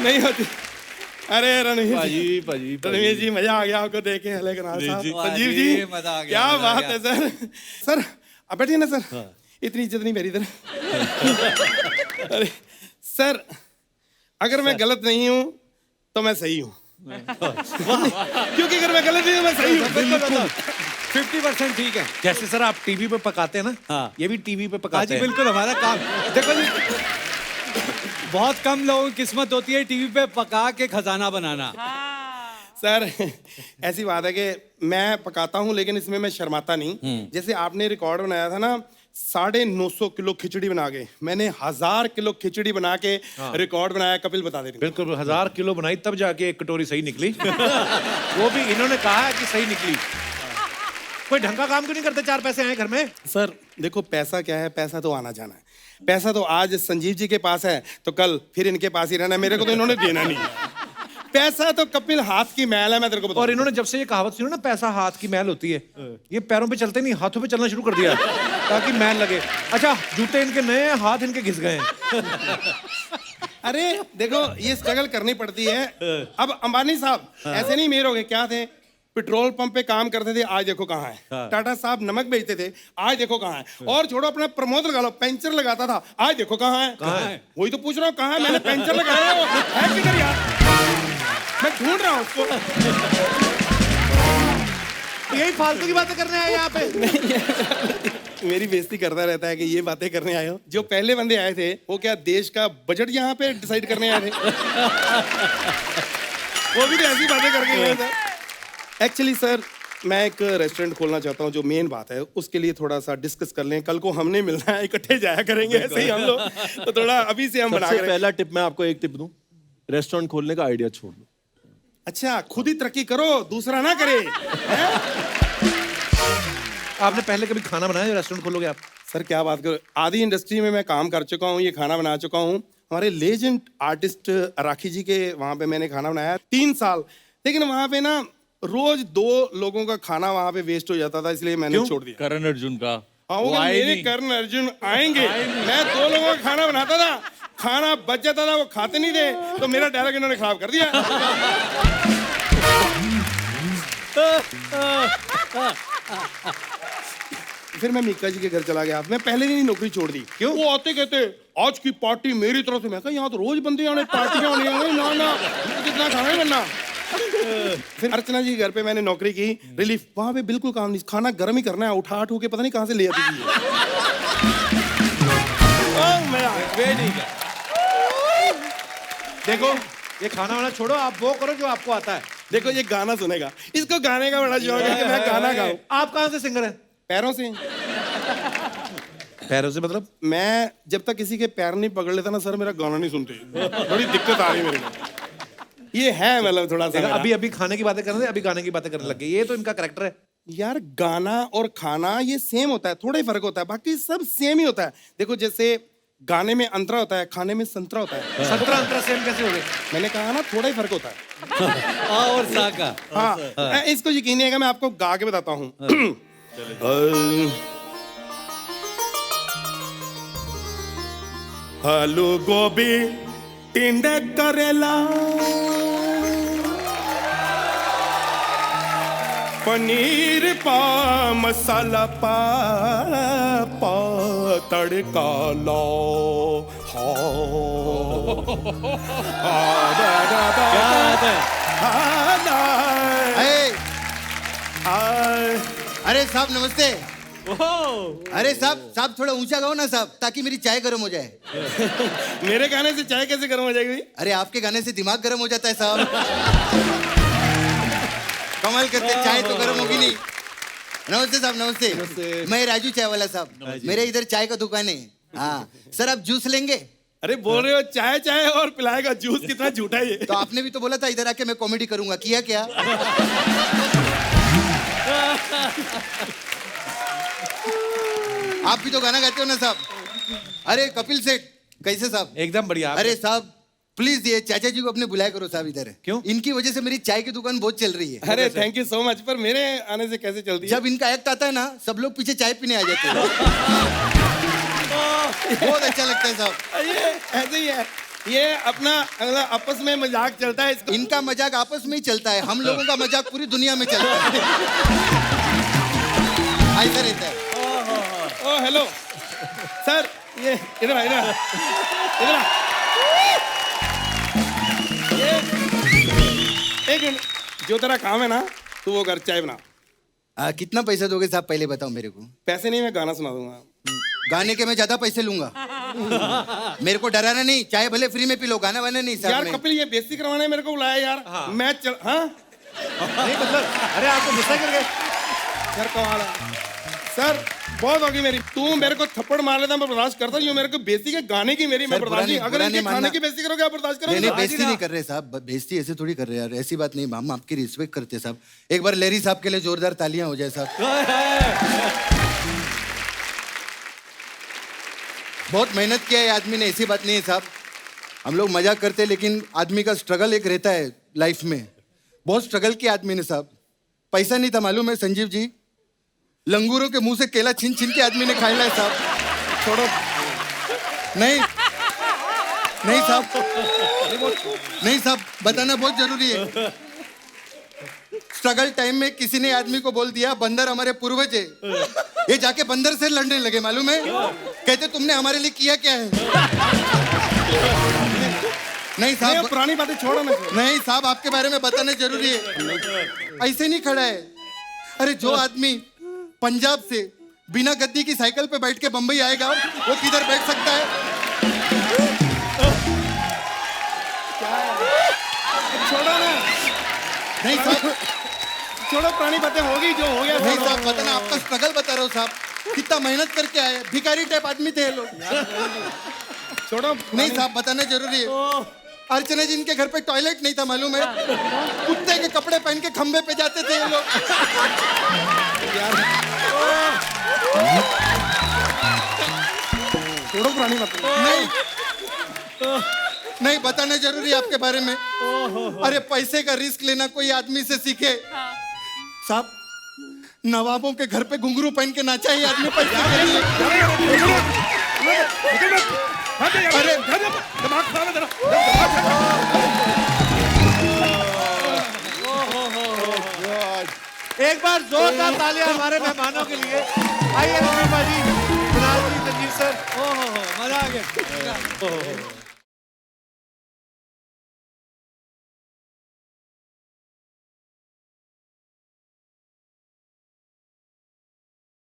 नहीं होती। अरे रणवीर जी, रणवीर जी मजा आ गया आपको देख के। हले कनाल साहब, संजीव जी, अरे, मजा आ गया, क्या मजा आ बात गया। है सर। सर आप बैठिए ना सर, इतनी इज्जत नहीं मेरी इधर। अरे सर, अगर मैं गलत नहीं हूँ तो मैं सही हूँ। क्योंकि अगर मैं गलत नहीं हूँ मैं सही हूँ। 50% ठीक है। जैसे सर आप टीवी पे पकाते हैं ना, हाँ। ये भी टीवी पे हाँ पकाते जी हैं। बिल्कुल, हमारा काम। देखो जी, बहुत कम लोगों की किस्मत होती है टीवी पे पका के खजाना बनाना। सर ऐसी बात है कि मैं पकाता हूँ लेकिन इसमें मैं शर्माता नहीं। जैसे आपने रिकॉर्ड बनाया था ना 950 किलो खिचड़ी बना के, मैंने 1000 किलो खिचड़ी बना के रिकॉर्ड बनाया। कपिल बता दे। बिल्कुल, 1000 किलो बनाई तब जाके एक कटोरी सही निकली। वो भी इन्होंने कहा है कि सही निकली। कोई ढंग का काम क्यों नहीं करते? 4 पैसे आए घर में। सर देखो पैसा क्या है, पैसा तो आना जाना है। पैसा तो आज संजीव जी के पास है तो कल फिर इनके पास ही रहना है। मेरे को तो इन्होंने देना नहीं है। पैसा तो कपिल हाथ की मैल है, मैं तेरे को बताऊं। और इन्होंने जब से ये कहावत सुनी ना, पैसा हाथ की मैल होती है, ये पैरों पे चलते नहीं, हाथों पे चलना शुरू कर दिया ताकि मैल लगे। अच्छा, जूते इनके नए हैं, हाथ इनके घिस गए हैं। अरे देखो ये स्ट्रगल करनी पड़ती है। अब अंबानी साहब ऐसे नहीं मेर हो गए, क्या थे, पेट्रोल पंप पे काम करते थे, आज देखो कहाँ है। टाटा साहब नमक बेचते थे, आज देखो कहाँ है। और छोड़ो अपना प्रमोद लगा लो, पेंचर लगाता था, आज देखो कहाँ है। कहाँ है? वही तो पूछ रहा हूँ, कहाँ है? मैंने पेंचर लगाया है किधर यार, मैं ढूंढ रहा हूँ उसको। यही फालतू की बातें करने आए यहाँ पे। मेरी बेइज्जती करता रहता है कि ये बातें करने आए हो। जो पहले बंदे आए थे वो क्या देश का बजट यहाँ पे डिसाइड करने आए थे? वो भी तो ऐसी बातें करके गए थे। एक्चुअली सर मैं एक रेस्टोरेंट खोलना चाहता हूँ, जो मेन बात है उसके लिए थोड़ा सा डिस्कस कर लें। कल को हमने मिलना है, इकट्ठे जाया करेंगे ऐसे ही हम लोग, तो थोड़ा अभी से हम बना सबसे करें। पहला टिप मैं आपको एक टिप दूं, रेस्टोरेंट खोलने का आइडिया छोड़ दो। अच्छा, खुद ही तरक्की करो, दूसरा ना करे। आपने पहले कभी खाना बनाया रेस्टोरेंट खोलोगे आप? सर क्या बात करो, आदि इंडस्ट्री में मैं काम कर चुका हूँ, ये खाना बना चुका हूँ। हमारे लेजेंड आर्टिस्ट राखी जी के वहाँ पे मैंने खाना बनाया 3 साल। लेकिन वहाँ पे ना रोज 2 लोगों का खाना वहां पे वेस्ट हो जाता था, इसलिए मैंने छोड़ दिया। करण अर्जुन का हाँ, वो वो आए मेरे नहीं। कर्ण अर्जुन आएंगे, मैं 2 लोगों का खाना बनाता था, खाना बच जाता था, वो खाते नहीं थे, तो मेरा डायलॉग इन्होंने खराब कर दिया। फिर मैं मीका जी के घर चला गया, मैं पहले दिन ही नौकरी छोड़ दी। क्यों? वो आते कहते आज की पार्टी मेरी तरफ से। मैं कहा यहाँ तो रोज बंदे आने, पार्टियां होनी है, ना ना कितना खाना ही बनना। फिर अर्चना जी के घर पे मैंने नौकरी की, रिलीफ। वहां पे बिल्कुल काम नहीं, खाना गर्म ही करना है, उठा के पता नहीं कहाँ से ले आती थी। देखो ये खाना वाना छोड़ो, आप वो करो जो आपको आता है। देखो ये गाना सुनेगा, इसको गाने का बड़ा शौक है कि मैं गाना गाऊं। आप कहाँ से सिंगर हैं? पैरों से। पैरों से मतलब? मैं जब तक किसी के पैर नहीं पकड़ लेता ना सर, मेरा गाना नहीं सुनते, बड़ी दिक्कत आ रही मेरे को। ये है मतलब थोड़ा सा मेरा। अभी अभी खाने की बातें कर रहे थे, अभी गाने की बातें करने लग गए। ये तो इनका कैरेक्टर है यार। गाना और खाना ये सेम होता है, थोड़ा ही फर्क होता है, बाकी सब सेम ही होता है। देखो जैसे गाने में अंतरा होता है, खाने में संतरा होता है। संतरा अंतरा सेम कैसे हो गए? मैंने कहा ना थोड़ा ही फर्क होता है। और सा का हाँ, इसको यकीन नहीं है, मैं आपको गा के बताता हूँ। आलू गोभी टिंडे करेला पनीर पा मसाला पा तड़का लो। अरे साहब नमस्ते। अरे साहब थोड़ा ऊंचा गाओ ना साहब, ताकि मेरी चाय गर्म हो जाए। मेरे गाने से चाय कैसे गर्म हो जाएगी? अरे आपके गाने से दिमाग गर्म हो जाता है साहब। कमाल करते, चाय तो गर्म होगी नहीं। नमस्ते साहब, नमस्ते। मैं राजू चाय वाला साहब, मेरे इधर चाय का दुकान है। हाँ सर, आप जूस लेंगे? अरे बोल रहे हो चाय चाय और पिलाएगा जूस, कितना झूठा है ये। तो आपने भी तो बोला था इधर आके मैं कॉमेडी करूंगा, किया क्या? आप भी तो गाना गाते हो ना साहब। अरे कपिल सेठ कैसे साहब? एकदम बढ़िया। अरे साहब प्लीज ये चाचा जी को अपने बुलाया करो साहब इधर। क्यों? इनकी वजह से मेरी चाय की दुकान बहुत चल रही है। अरे थैंक यू सो मच, पर मेरे आने से कैसे चलती है? जब इनका एक्ट आता है ना, सब लोग पीछे चाय पीने आ जाते हैं। बहुत अच्छा लगता है साहब। ये ऐसे ही है, ये अपना आपस में मजाक चलता है इसका। इनका मजाक आपस में ही चलता है, हम लोगों का मजाक पूरी दुनिया में चलता है। ऐसा रहता है। ओ हेलो सर, ये इधर आ, इधर आ। ये एक मिनट, जो तेरा काम है ना तू वो कर, चाय बना। कितना पैसा दोगे साहब पहले बताओ मेरे को। पैसे नहीं, मैं गाना सुना दूंगा। गाने के मैं ज्यादा पैसे लूंगा। मेरे को डराना नहीं, चाय भले फ्री में पी लो, गाना वाना नहीं साहब। यार कपिल, ये बेइज्जती करवाने मेरे को बुलाया यार। हाँ। मैं चल, हाँ नहीं मतलब, अरे आपको गुस्सा कर गए सर, कमाल है सर, बहुत होगी मेरी। तू मेरे को थप्पड़ मार लेता मैं बर्दाश्त करता हूँ, मेरे को बेइज्जती के गाने की मेरी मैं सर, बर्दाश्त नहीं। बुरा अगर नहीं इनके मानना। खाने की बेइज्जती करोगे आप बर्दाश्त करोगे? नहीं बेइज्जती नहीं कर रहे साहब, बेइज्जती ऐसे थोड़ी कर रहे यार, ऐसी बात नहीं। हम आपकी रिस्पेक्ट करते हैं साहब। एक बार लेरी साहब के लिए जोरदार तालियां हो जाए साहब। बहुत मेहनत किया है आदमी ने, ऐसी बात नहीं है साहब। हम लोग मजाक करते हैं, लेकिन आदमी का स्ट्रगल एक रहता है लाइफ में। बहुत स्ट्रगल किया आदमी ने साहब। पैसा नहीं था मालूम है संजीव जी, लंगूरों के मुंह से केला छीन छीन के आदमी ने खाया है साहब। छोड़ो, नहीं नहीं साहब, नहीं साहब, बताना बहुत जरूरी है। स्ट्रगल टाइम में किसी ने आदमी को बोल दिया बंदर हमारे पूर्वज है, ये जाके बंदर से लड़ने लगे मालूम है। कहते तुमने हमारे लिए किया क्या है? नहीं साहब, पुरानी बातें छोड़ो ना। नहीं साहब, आपके बारे में बताना जरूरी है। ऐसे नहीं खड़ा है। अरे जो आदमी पंजाब से बिना गद्दी की साइकिल पे बैठ के बंबई आएगा, वो किधर बैठ सकता है? छोड़ो ना। नहीं साहब, छोड़ो, पुरानी बातें होगी, जो हो गया। नहीं साहब, बताना, आपका स्ट्रगल बता रहा हूँ साहब। कितना मेहनत करके आए, भिखारी टाइप आदमी थे ये लोग। छोड़ो, नहीं साहब, बताना जरूरी है। अर्चना जी इनके घर पे टॉयलेट नहीं था मालूम है, कुत्ते के कपड़े पहन के खंबे पे जाते थे ये लोग। छोड़ो पुरानी बातें। नहीं नहीं, बताना जरूरी है आपके बारे में। अरे पैसे का रिस्क लेना कोई आदमी से सीखे, साहब नवाबों के घर पे घुंघरू पहन के नाचा ये आदमी पैसे के लिए। अरे दिमाग खराब है तेरा। एक बार जोरदार तालियां हमारे मेहमानों के लिए। आइए रफीक भाजी, कुणाल जी, तंजीर सर। मजा आ गया।